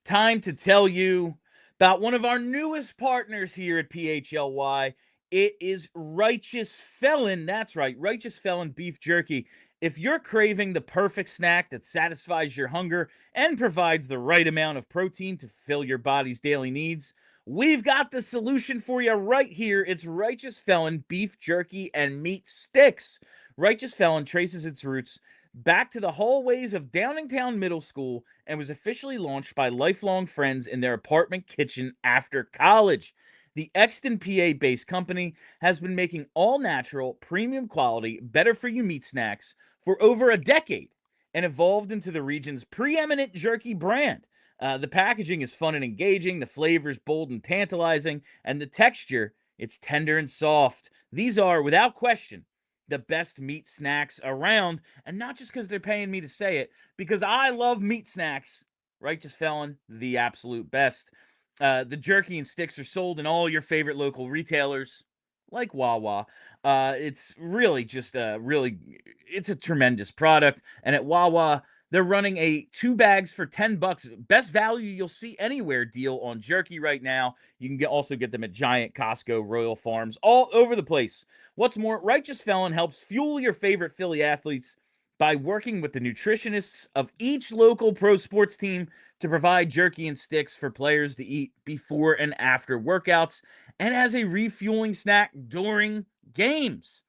Time to tell you about one of our newest partners here at PHLY. It is Righteous Felon. That's right, Righteous Felon beef jerky. If you're craving the perfect snack that satisfies your hunger and provides the right amount of protein to fill your body's daily needs, we've got the solution for you right here. It's Righteous Felon beef jerky and meat sticks. Righteous Felon traces its roots back to the hallways of Downingtown Middle School and was officially launched by lifelong friends in their apartment kitchen after college. The Exton, PA-based company has been making all-natural, premium quality, better-for-you meat snacks for over a decade and evolved into the region's preeminent jerky brand. The packaging is fun and engaging, the flavor is bold and tantalizing, and the texture, it's tender and soft. These are, without question, the best meat snacks around, and not just because they're paying me to say it, because I love meat snacks. Righteous Felon, the absolute best. The jerky and sticks are sold in all your favorite local retailers, like Wawa. It's really just it's a tremendous product. And at Wawa, they're running a 2 bags for $10. Best value you'll see anywhere deal on jerky right now. You can also get them at Giant, Costco, Royal Farms, all over the place. What's more, Righteous Felon helps fuel your favorite Philly athletes by working with the nutritionists of each local pro sports team to provide jerky and sticks for players to eat before and after workouts and as a refueling snack during games.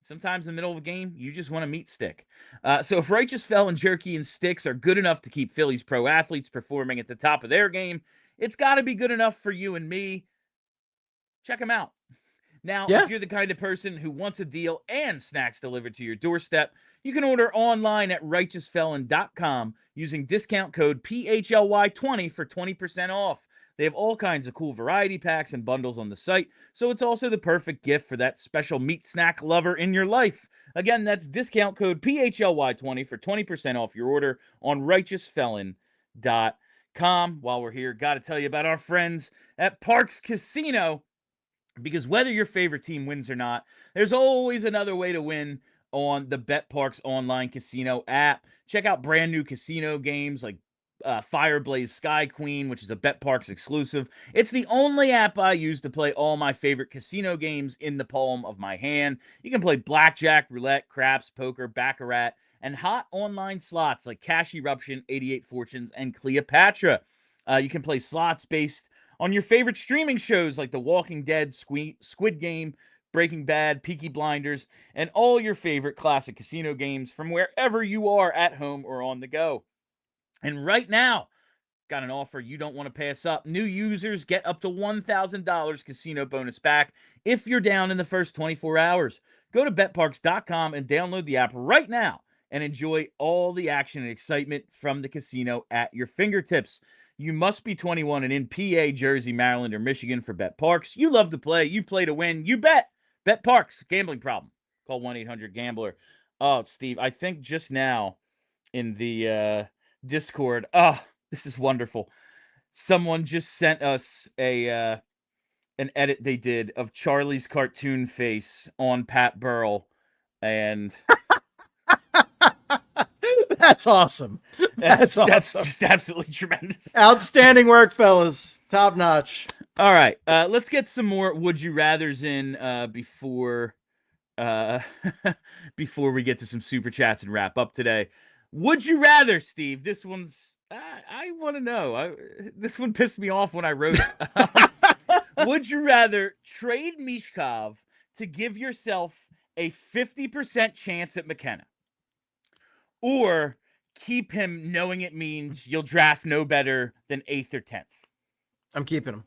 Sometimes in the middle of a game, you just want a meat stick. So if Righteous Felon jerky and sticks are good enough to keep Philly's pro athletes performing at the top of their game, it's got to be good enough for you and me. Check them out. Now, if you're the kind of person who wants a deal and snacks delivered to your doorstep, you can order online at righteousfelon.com using discount code PHLY20 for 20% off. They have all kinds of cool variety packs and bundles on the site, so it's also the perfect gift for that special meat snack lover in your life. Again, that's discount code PHLY20 for 20% off your order on righteousfelon.com. While we're here, got to tell you about our friends at Parks Casino. Because whether your favorite team wins or not, there's always another way to win on the BetParks online casino app. Check out brand new casino games like Fireblaze Sky Queen, which is a BetParks exclusive. It's the only app I use to play all my favorite casino games in the palm of my hand. You can play blackjack, roulette, craps, poker, baccarat, and hot online slots like Cash Eruption, 88 Fortunes, and Cleopatra. You can play slots based on your favorite streaming shows like The Walking Dead, Squid Game, Breaking Bad, Peaky Blinders, and all your favorite classic casino games from wherever you are at home or on the go. And right now, got an offer you don't want to pass up. New users get up to $1,000 casino bonus back if you're down in the first 24 hours. Go to betparks.com and download the app right now and enjoy all the action and excitement from the casino at your fingertips. You must be 21 and in PA, Jersey, Maryland, or Michigan for BetParks. You love to play. You play to win. You bet. BetParks. Gambling problem. Call 1-800-GAMBLER. Oh, Steve, I think just now in the Discord, this is wonderful. Someone just sent us an edit they did of Charlie's cartoon face on Pat Burrell. And... That's awesome. That's awesome. That's just absolutely tremendous. Outstanding work, fellas. Top notch. All right. Let's get some more Would You Rathers in before before we get to some super chats and wrap up today. Would you rather, Steve? This one's I want to know. This one pissed me off when I wrote it. Would you rather trade Michkov to give yourself a 50% chance at McKenna? Or keep him knowing it means you'll draft no better than 8th or 10th? I'm keeping him.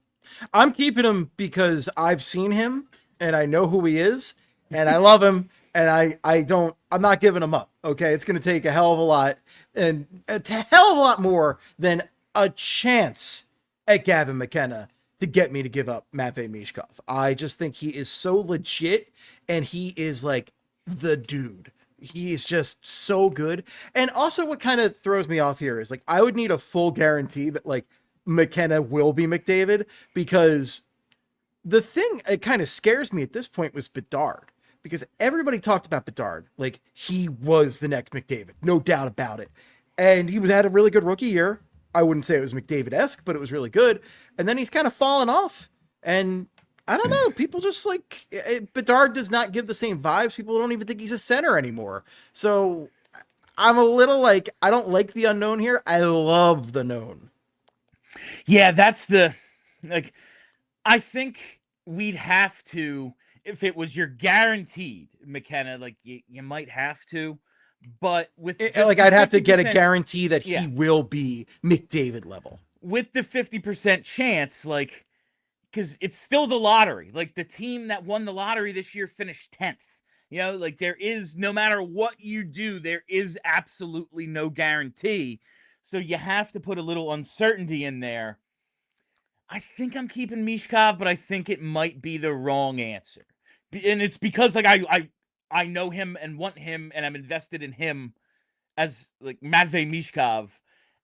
I'm keeping him because I've seen him and I know who he is and I love him and I'm not giving him up. Okay. It's going to take a hell of a lot and a hell of a lot more than a chance at Gavin McKenna to get me to give up Matvei Michkov. I just think he is so legit and he is like the dude. He is just so good. And also what kind of throws me off here is like, I would need a full guarantee that like McKenna will be McDavid, because the thing that kind of scares me at this point was Bedard, because everybody talked about Bedard. Like he was the next McDavid, no doubt about it. And he had a really good rookie year. I wouldn't say it was McDavid-esque, but it was really good. And then he's kind of fallen off. And I don't know. People just like Bedard does not give the same vibes. People don't even think he's a center anymore. So I'm a little like, I don't like the unknown here. I love the known. Yeah, that's the, like, I think we'd have to, if it was your guaranteed McKenna, like you might have to, but with like I'd have to get a guarantee that he will be McDavid level. With the 50% chance, like, because it's still the lottery. Like the team that won the lottery this year finished 10th. You know, like there is, no matter what you do, there is absolutely no guarantee. So you have to put a little uncertainty in there. I think I'm keeping Michkov, but I think it might be the wrong answer. And it's because like I know him and want him and I'm invested in him as like Matvei Michkov.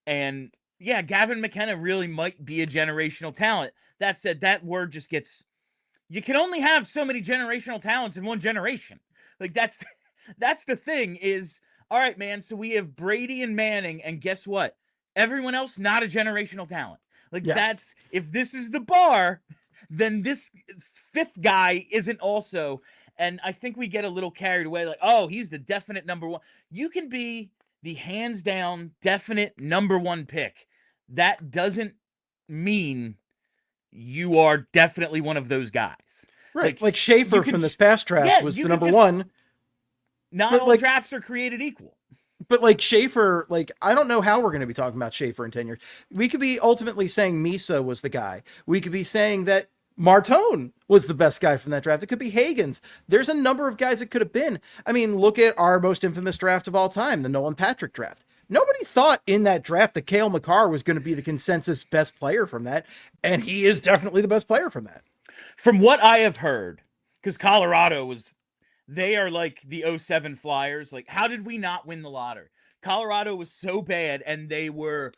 And yeah, Gavin McKenna really might be a generational talent. That said, that word just gets, you can only have so many generational talents in one generation. Like that's the thing is, all right, man. So we have Brady and Manning, and guess what? Everyone else, not a generational talent. Like that's, if this is the bar, then this fifth guy isn't also. And I think we get a little carried away. Like, oh, he's the definite number one. You can be the hands down definite number one pick. That doesn't mean you are definitely one of those guys. Right. Like Schaefer from this past draft was the number one. Not all drafts are created equal. But like Schaefer, like I don't know how we're going to be talking about Schaefer in 10 years. We could be ultimately saying Misa was the guy. We could be saying that Martone was the best guy from that draft. It could be Hagens. There's a number of guys it could have been. I mean, look at our most infamous draft of all time, the Nolan Patrick draft. Nobody thought in that draft that Cale Makar was going to be the consensus best player from that. And he is definitely the best player from that. From what I have heard, because Colorado was, they are like the 07 Flyers. Like, how did we not win the lottery? Colorado was so bad, and they were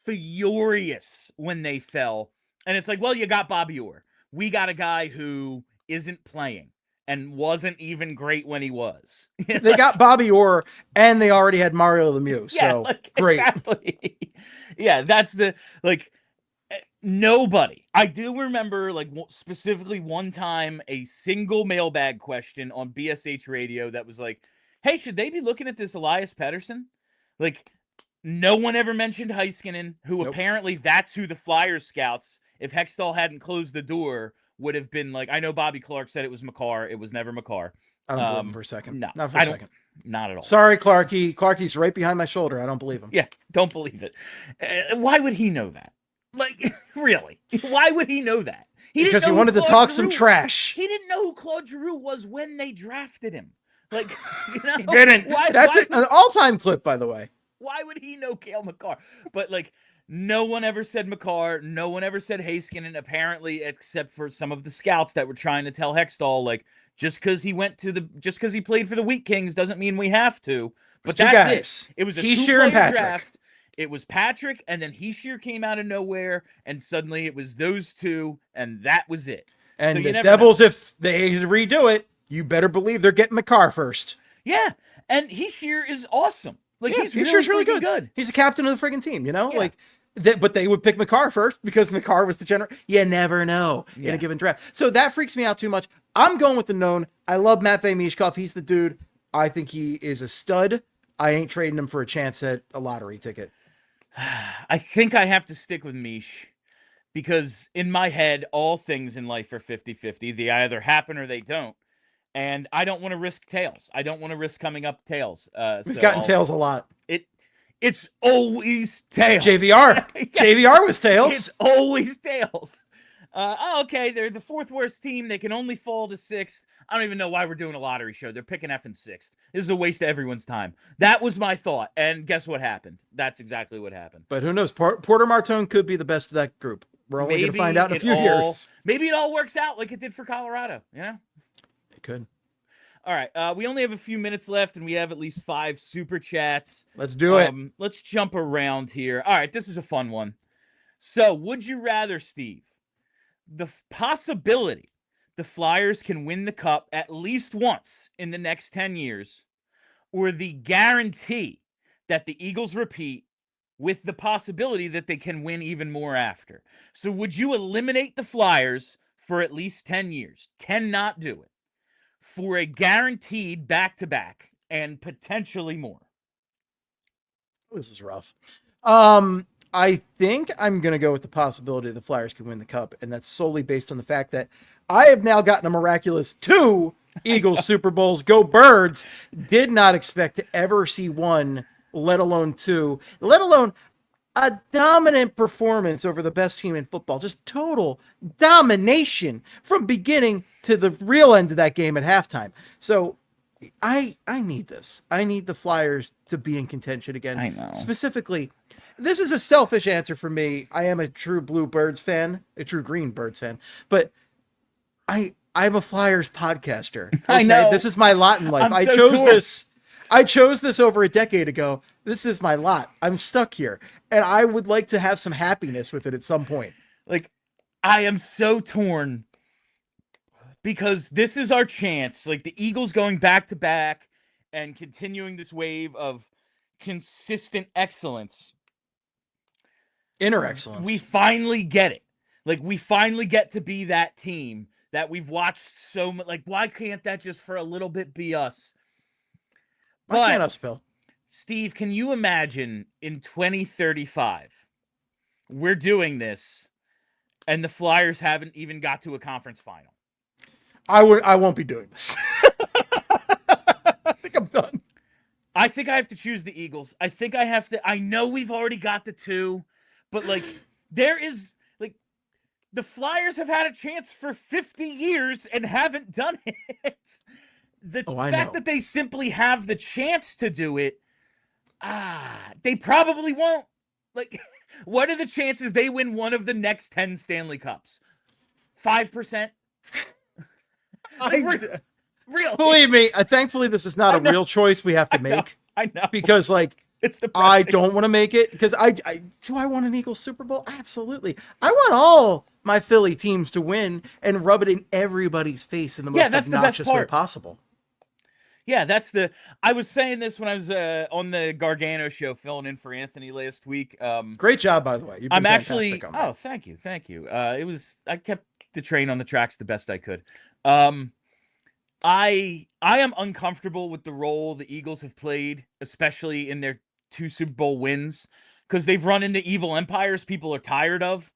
furious when they fell. And it's like, well, you got Bobby Orr. We got a guy who isn't playing and wasn't even great when he was. They got Bobby Orr, and they already had Mario Lemieux. So great. Exactly. Yeah, that's the, like, nobody. I do remember, like, specifically one time a single mailbag question on BSH radio that was like, hey, should they be looking at this Elias Pettersson? Like, no one ever mentioned Heiskanen, who apparently that's who the Flyers scouts, if Hextall hadn't closed the door, would have been like, I know Bobby Clark said it was Makar. It was never Makar. I don't believe him for a second. No, not for a second. Not at all. Sorry, Clarky. Clarky's right behind my shoulder. I don't believe him. Yeah, don't believe it. Why would he know that? Like, really? Why would he know that? Because he wanted to talk some trash. He didn't know who Claude Giroux was when they drafted him. Like, you know, he didn't. That's an all-time clip, by the way. Why would he know Cale Makar? But like, no one ever said Makar. No one ever said Heiskanen, apparently, except for some of the scouts that were trying to tell Hextall, like, just because he played for the Wheat Kings doesn't mean we have to. But that's it. It was a two-player draft. It was Patrick, and then Hischier came out of nowhere, and suddenly it was those two, and that was it. And so the Devils, if they redo it, you better believe they're getting Makar first. Yeah, and Hischier is awesome. Like, he's really good. He's the captain of the friggin' team, you know? Yeah. Like, but they would pick Makar first because Makar was the general. You never know in a given draft. So that freaks me out too much. I'm going with the known. I love Matvei Michkov. He's the dude. I think he is a stud. I ain't trading him for a chance at a lottery ticket. I think I have to stick with Mish because in my head, all things in life are 50-50. They either happen or they don't. And I don't want to risk tails. I don't want to risk coming up tails. We've gotten tails a lot. It's always tails. JVR. JVR was tails. It's always tails. Okay, they're the fourth worst team. They can only fall to sixth. I don't even know why we're doing a lottery show. They're picking F in sixth. This is a waste of everyone's time. That was my thought. And guess what happened? That's exactly what happened. But who knows? Porter Martone could be the best of that group. We're only going to find out in a few years. Maybe it all works out like it did for Colorado. It could. All right. We only have a few minutes left, and we have at least 5 super chats. Let's do it. Let's jump around here. All right. This is a fun one. So, would you rather, Steve, the possibility the Flyers can win the Cup at least once in the next 10 years, or the guarantee that the Eagles repeat with the possibility that they can win even more after? So would you eliminate the Flyers for at least 10 years? Cannot do it. For a guaranteed back-to-back and potentially more. This is rough. I think I'm going to go with the possibility the Flyers can win the Cup, and that's solely based on the fact that I have now gotten a miraculous 2 Eagles Super Bowls. Go Birds. Did not expect to ever see 1, let alone 2, let alone a dominant performance over the best team in football. Just total domination from beginning to the real end of that game at halftime. So I need this. I need the Flyers to be in contention again. I know. Specifically, this is a selfish answer for me. I am a true Blue Birds fan, a true Green Birds fan, but I'm a Flyers podcaster. Okay? I know. This is my lot in life. I chose this over a decade ago. This is my lot. I'm stuck here, and I would like to have some happiness with it at some point. Like, I am so torn because this is our chance. Like, the Eagles going back to back and continuing this wave of consistent excellence. Inner excellence. We finally get it. Like, we finally get to be that team that we've watched so much. Like, why can't that just for a little bit be us? Why can't us, Bill? Steve, can you imagine in 2035, we're doing this, and the Flyers haven't even got to a conference final? I won't be doing this. I think I'm done. I think I have to choose the Eagles. I think I have to. I know we've already got the 2, but like there is like the Flyers have had a chance for 50 years and haven't done it. The fact that they simply have the chance to do it, they probably won't. Like, what are the chances they win one of the next 10 Stanley Cups? 5%? Real. Believe me, thankfully this is not a real choice we have to make. I know. Because like it's I don't want to make it because do I want an Eagles Super Bowl? Absolutely. I want all my Philly teams to win and rub it in everybody's face in the most obnoxious way possible. Yeah, I was saying this when I was on the Gargano show filling in for Anthony last week. Great job, by the way. You've been fantastic on that. Oh, thank you. I kept the train on the tracks the best I could. I am uncomfortable with the role the Eagles have played, especially in their 2 Super Bowl wins, because they've run into evil empires people are tired of.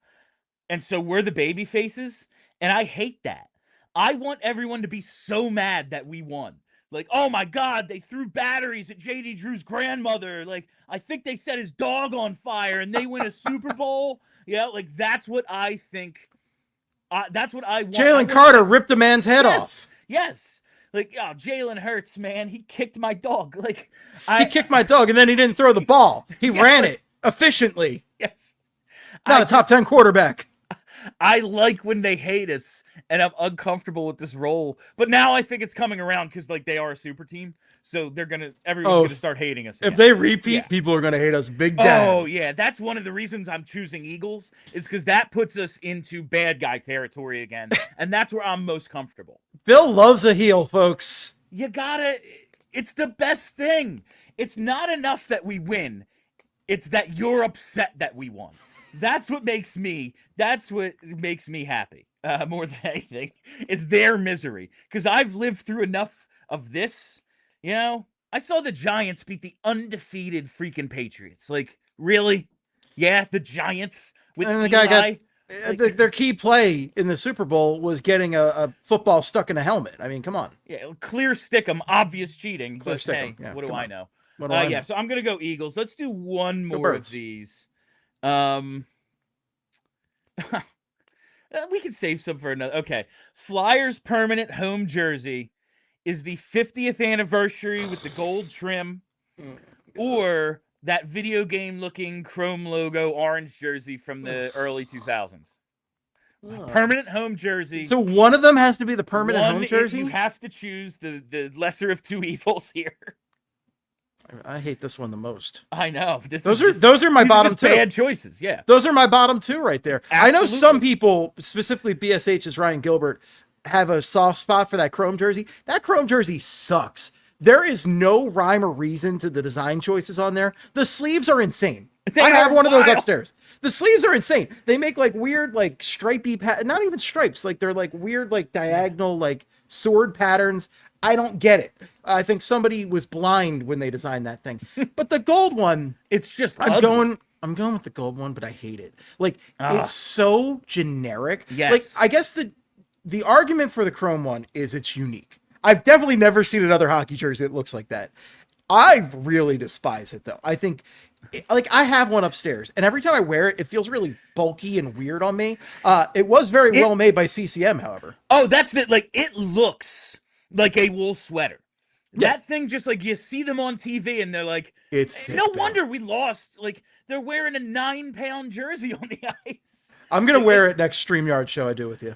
And so we're the baby faces, and I hate that. I want everyone to be so mad that we won. Like, oh my God, they threw batteries at J.D. Drew's grandmother. Like, I think they set his dog on fire and they win a Super Bowl. Yeah, like that's what I think. That's what I want. Jalen Carter ripped a man's head off. Yes. Like, oh, Jalen Hurts, man. He kicked my dog. Like, he kicked my dog and then he didn't throw the ball. He ran it efficiently. Yes. Not a top 10 quarterback. I like when they hate us, and I'm uncomfortable with this role. But now I think it's coming around because, like, they are a super team, so everyone's gonna start hating us again. If they repeat, people are gonna hate us big time. Oh yeah, that's one of the reasons I'm choosing Eagles is because that puts us into bad guy territory again, and that's where I'm most comfortable. Bill loves a heel, folks. It's the best thing. It's not enough that we win. It's that you're upset that we won. That's what makes me happy more than anything is their misery. Because I've lived through enough of this, you know. I saw the Giants beat the undefeated freaking Patriots. Like, really? Yeah, the Giants with and the Eli. guy got their key play in the Super Bowl was getting a football stuck in a helmet. I mean, come on. Yeah, clear stick 'em, obvious cheating. Clear but stick hey, 'em. Yeah, what do I know? What do I know? Yeah, so I'm gonna go Eagles. Let's do one more of these. We can save some for another. Okay. Flyers permanent home jersey is the 50th anniversary with the gold trim, or that video game looking chrome logo orange jersey from the early 2000s. Permanent home jersey. So one of them has to be the permanent home One, jersey? You have to choose the lesser of two evils here. I hate this one the most. I know. Those are my bottom two. Bad choices, yeah. Those are my bottom two right there. Absolutely. I know some people, specifically BSH's Ryan Gilbert, have a soft spot for that chrome jersey. That chrome jersey sucks. There is no rhyme or reason to the design choices on there. The sleeves are insane. I have one of those upstairs. The sleeves are insane. They make like weird, like stripey, not even stripes. Like they're like weird, like diagonal, like sword patterns. I don't get it. I think somebody was blind when they designed that thing. But the gold one, it's just I'm going with the gold one, but I hate it. Like it's so generic. Yes. Like I guess the argument for the chrome one is it's unique. I've definitely never seen another hockey jersey that looks like that. I really despise it though. I think like I have one upstairs and every time I wear it, it feels really bulky and weird on me. It was very well made by CCM, however. Oh, that's it. Like it looks like a wool sweater. Yeah. That thing just like you see them on TV and they're like, it's no wonder we lost. Like they're wearing a 9-pound jersey on the ice. I'm going to wear it next StreamYard show I do with you.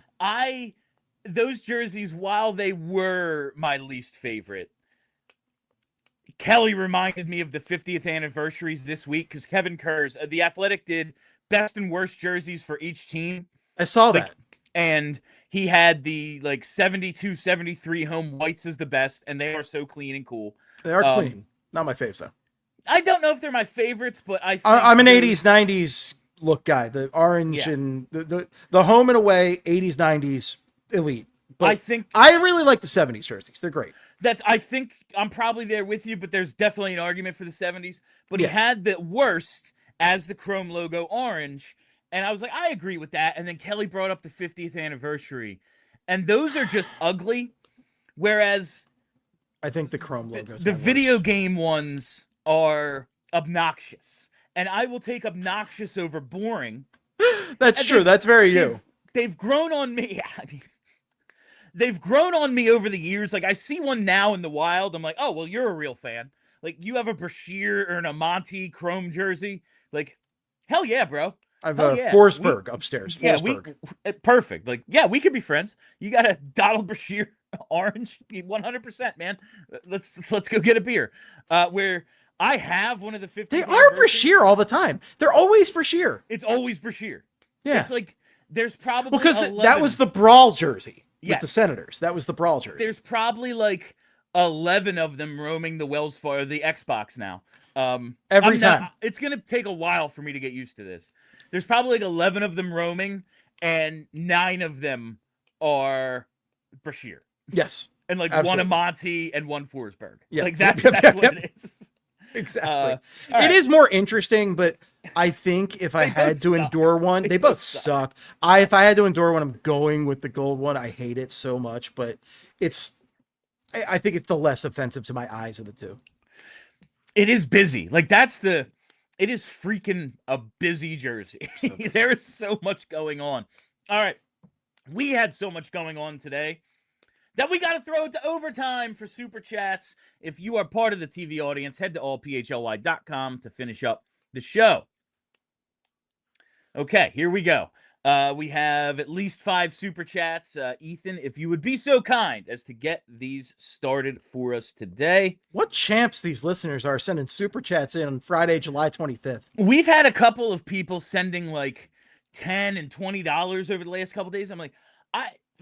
Those jerseys, while they were my least favorite, Kelly reminded me of the 50th anniversaries this week because Kevin Kurz, The Athletic, did best and worst jerseys for each team. I saw that. And he had the like 72, 73 home whites as the best, and they are so clean and cool. They are clean. Not my faves though. I don't know if they're my favorites, but I'm an 80s, 90s look guy. The orange and the home and away 80s, 90s elite. But I really like the 70s jerseys. They're great. I think I'm probably there with you, but there's definitely an argument for the 70s. But he had the worst as the chrome logo orange. And I was like, I agree with that. And then Kelly brought up the 50th anniversary. And those are just ugly. Whereas I think the chrome logos. The video game ones are obnoxious. And I will take obnoxious over boring. That's true. That's very you. They've grown on me. I mean, they've grown on me over the years. Like I see one now in the wild. I'm like, oh, well, you're a real fan. Like you have a Brashear or an Amante chrome jersey. Like, hell yeah, bro. I have a Forsberg upstairs. Forsberg. Perfect. Like, yeah, we could be friends. You got a Donald Brashear orange, 100%, man. Let's go get a beer. Where I have one of the 50. They are Brashear all the time. They're always Brashear. It's always Brashear. Yeah. It's like there's probably because that was the Brawl jersey with the Senators. That was the Brawl jersey. There's probably like 11 of them roaming the Wells Fargo, the Xbox now. Every time. It's gonna take a while for me to get used to this. There's probably like 11 of them roaming, and 9 of them are Brashear. Yes, and like absolutely. one Amante and one Forsberg. Yeah, like that's what it is. Exactly. It is more interesting, but I think if I had to endure one, they both suck. If I had to endure one, I'm going with the gold one. I hate it so much, but I think it's the less offensive to my eyes of the two. It is busy. Like it is freaking a busy jersey. So busy. There is so much going on. All right. We had so much going on today that we got to throw it to overtime for super chats. If you are part of the TV audience, head to allphly.com to finish up the show. Okay, here we go. We have at least 5 super chats. Ethan, if you would be so kind as to get these started for us today. What champs these listeners are sending super chats in on Friday, July 25th. We've had a couple of people sending like $10 and $20 over the last couple of days. I'm like,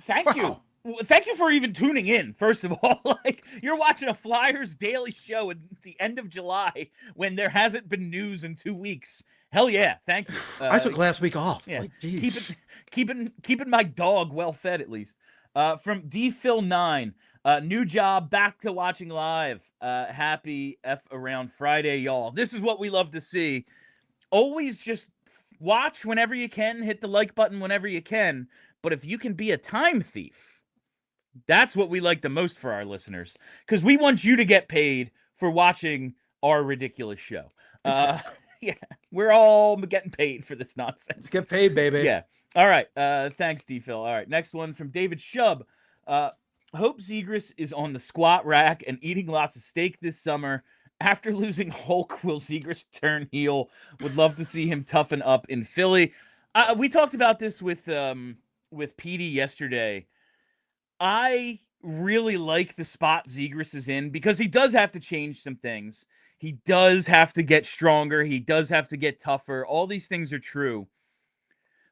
thank you. Thank you for even tuning in, first of all. Like, you're watching a Flyers daily show at the end of July when there hasn't been news in 2 weeks. Hell yeah, thank you. I took last week off. Yeah, like, geez. keeping my dog well fed at least. From DPhil9, new job, back to watching live. Happy F around Friday, y'all. This is what we love to see. Always just watch whenever you can, hit the like button whenever you can. But if you can be a time thief, that's what we like the most for our listeners, because we want you to get paid for watching our ridiculous show. Yeah, we're all getting paid for this nonsense. Let's get paid, baby. Yeah. All right. Thanks, D-Phil. All right. Next one from David Shub. Hope Zegras is on the squat rack and eating lots of steak this summer. After losing Hulk, will Zegras turn heel? Would love to see him toughen up in Philly. We talked about this with PD yesterday. I really like the spot Zegras is in because he does have to change some things. He does have to get stronger. He does have to get tougher. All these things are true.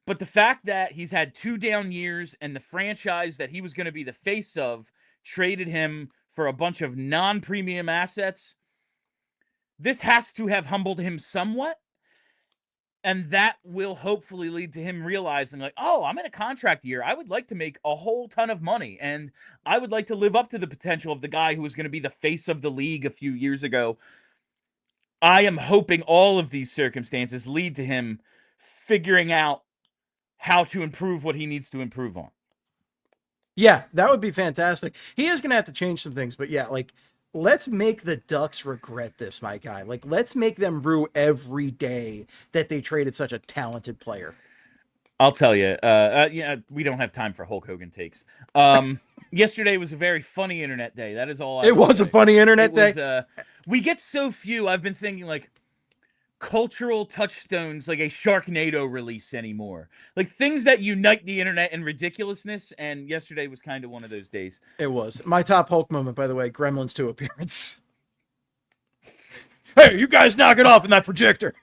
But the fact that he's had 2 down years and the franchise that he was going to be the face of traded him for a bunch of non-premium assets, this has to have humbled him somewhat. And that will hopefully lead to him realizing, like, oh, I'm in a contract year. I would like to make a whole ton of money. And I would like to live up to the potential of the guy who was going to be the face of the league a few years ago. I am hoping all of these circumstances lead to him figuring out how to improve what he needs to improve on. Yeah, that would be fantastic. He is going to have to change some things, but yeah, like, let's make the Ducks regret this, my guy. Like, let's make them rue every day that they traded such a talented player. I'll tell you, yeah, we don't have time for Hulk Hogan takes. Yesterday was a very funny internet day. That is all. It was a funny internet day. We get so few. I've been thinking, like, cultural touchstones, like a Sharknado release anymore, like things that unite the internet and ridiculousness. And yesterday was kind of one of those days. It was my top Hulk moment, by the way. Gremlins 2 appearance. Hey, you guys knock it off in that projector.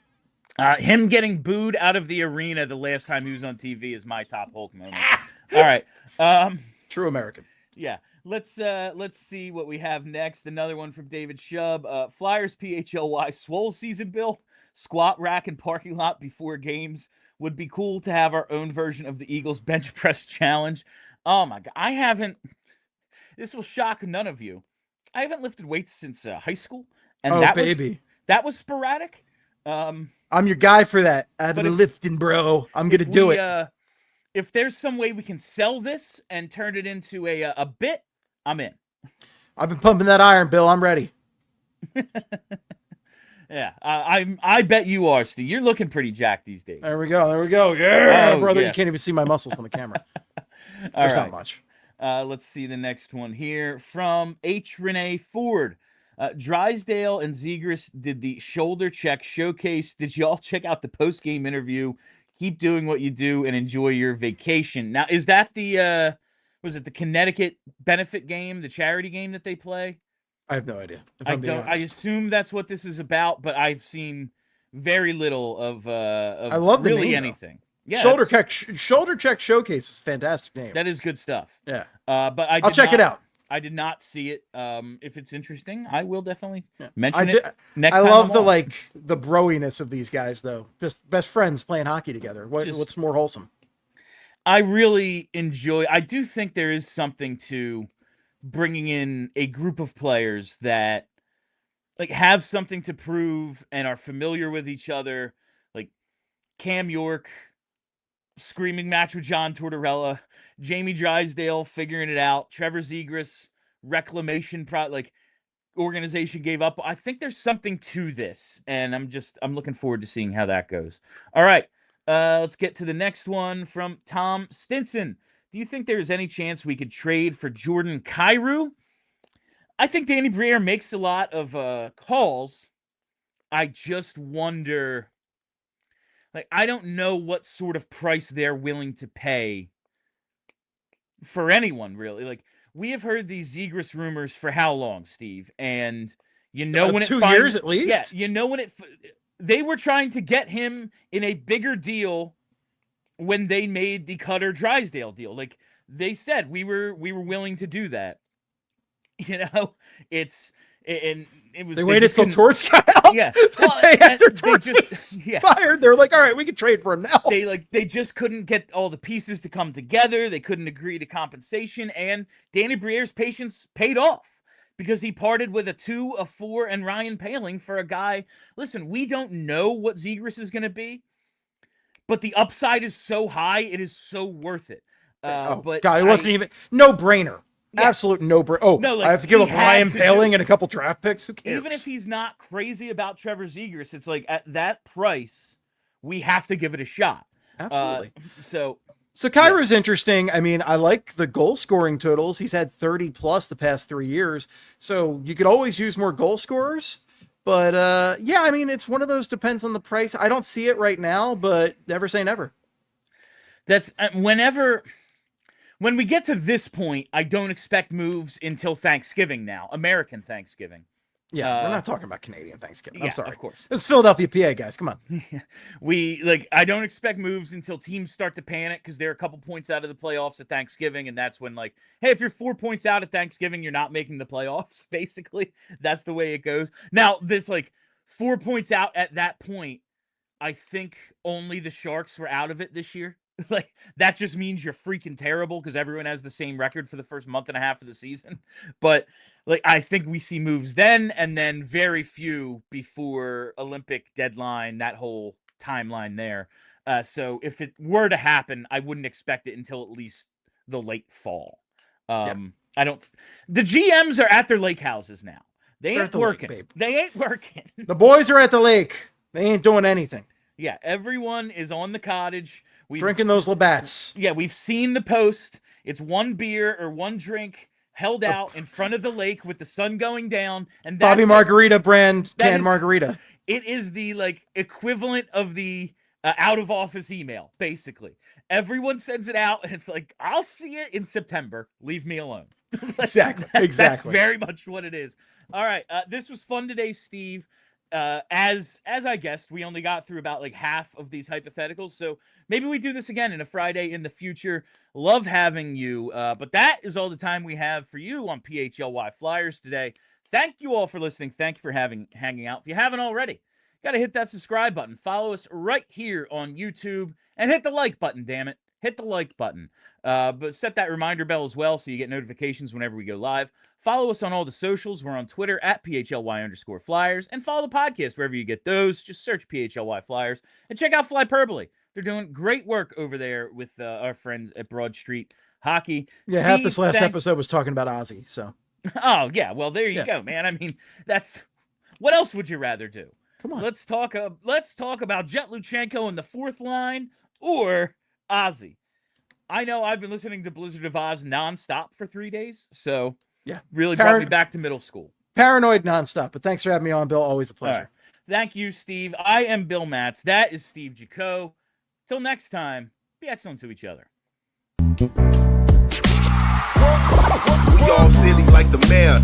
Him getting booed out of the arena the last time he was on TV is my top Hulk moment. All right. True American. Yeah. Let's see what we have next. Another one from David Shub. Flyers PHLY swole season bill. Squat rack and parking lot before games. Would be cool to have our own version of the Eagles bench press challenge. Oh my God. I haven't. This will shock none of you. I haven't lifted weights since high school. And that was sporadic. I'm your guy for that. I've been lifting, bro. I'm going to do it. If there's some way we can sell this and turn it into a bit, I'm in. I've been pumping that iron, Bill. I'm ready. Yeah, I bet you are, Steve. You're looking pretty jacked these days. There we go. Yeah, brother. Yeah. You can't even see my muscles on the camera. All There's right. not much. Let's see the next one here from H. Renee Ford. Drysdale and Zegras did the shoulder check showcase. Did y'all check out the post-game interview? Keep doing what you do and enjoy your vacation. Now, is that the was it the Connecticut benefit game, the charity game that they play? I have no idea. I assume that's what this is about, but I've seen very little of I love the really name, anything. Yeah, shoulder check showcase is a fantastic name. That is good stuff. Yeah. But I'll check it out. I did not see it. If it's interesting, I will definitely mention it next I time. love the broiness of these guys, though. Just best friends playing hockey together. What's more wholesome? I really enjoy. I do think there is something to bringing in a group of players that like have something to prove and are familiar with each other. Like Cam York, screaming match with John Tortorella, Jamie Drysdale figuring it out, Trevor Zegras, reclamation organization gave up. I think there's something to this, and I'm looking forward to seeing how that goes. All right, let's get to the next one from Tom Stinson. Do you think there's any chance we could trade for Jordan Kyrou? I think Danny Briere makes a lot of calls. I just wonder, I don't know what sort of price they're willing to pay for anyone, really. We have heard these Zegras rumors for how long, Steve? And when 2 years at least? Yeah, when they were trying to get him in a bigger deal when they made the Cutter Drysdale deal. They said we were willing to do that. It was. They waited till Torts got out. Yeah, the day after Torts was fired, they were like, "All right, we can trade for him now." They just couldn't get all the pieces to come together. They couldn't agree to compensation, and Danny Briere's patience paid off because he parted with a 2, a 4, and Ryan Poehling for a guy. Listen, we don't know what Zegras is going to be, but the upside is so high, it is so worth it. But God, it wasn't even no brainer. Absolute no-brainer. Oh, No, like, I have to give he up had Ryan to do Paling it. and a couple draft picks. Who cares? Even if he's not crazy about Trevor Zegras, it's like at that price, we have to give it a shot. Absolutely. So Kyra's interesting. I mean, I like the goal scoring totals. He's had 30 plus the past 3 years. So you could always use more goal scorers. But yeah, I mean, it's one of those, depends on the price. I don't see it right now, but never say never. that's when we get to this point, I don't expect moves until Thanksgiving now, American Thanksgiving. Yeah, we're not talking about Canadian Thanksgiving. I'm Yeah, sorry. of course. It's Philadelphia, PA, guys. Come on. I don't expect moves until teams start to panic because they're a couple points out of the playoffs at Thanksgiving, and that's when, like, hey, if you're 4 points out at Thanksgiving, you're not making the playoffs. Basically, that's the way it goes. Now, this, like, 4 points out at that point, I think only the Sharks were out of it this year. Like, that just means you're freaking terrible because everyone has the same record for the first month and a half of the season. But, like, I think we see moves then, and then very few before Olympic deadline, that whole timeline there. So if it were to happen, I wouldn't expect it until at least the late fall. The GMs are at their lake houses now. They ain't working. They ain't working. The boys are at the lake. They ain't doing anything. Yeah, everyone is on the cottage. Drinking those Labatt's. Yeah, we've seen the post. It's one beer or one drink held out in front of the lake with the sun going down. And that's Bobby Margarita brand canned margarita. It is the, like, equivalent of the out of office email, basically. Everyone sends it out, and it's like, I'll see it in September. Leave me alone. Exactly. That's very much what it is. All right, this was fun today, Steve. As I guessed, we only got through about like half of these hypotheticals, so maybe we do this again in a Friday in the future. Love having you, but that is all the time we have for you on PHLY Flyers today. Thank you all for listening. Thank you for hanging out. If you haven't already, got to hit that subscribe button. Follow us right here on YouTube and hit the like button, damn it. Hit the like button. But set that reminder bell as well so you get notifications whenever we go live. Follow us on all the socials. We're on Twitter at PHLY_Flyers. And follow the podcast wherever you get those. Just search PHLY Flyers. And check out Flyperbole. They're doing great work over there with our friends at Broad Street Hockey. Yeah, half this last episode was talking about Ozzy. So. Oh, yeah. Well, there you go, man. I mean, that's... What else would you rather do? Come on. Let's talk about Jett Luchanko in the fourth line or Ozzy. I know I've been listening to Blizzard of Oz nonstop for 3 days, so yeah, really brought me back to middle school. Paranoid nonstop, but thanks for having me on, Bill. Always a pleasure. Right. Thank you, Steve. I am Bill Matz. That is Steve Jacot. Till next time, be excellent to each other. We all silly like the mayor.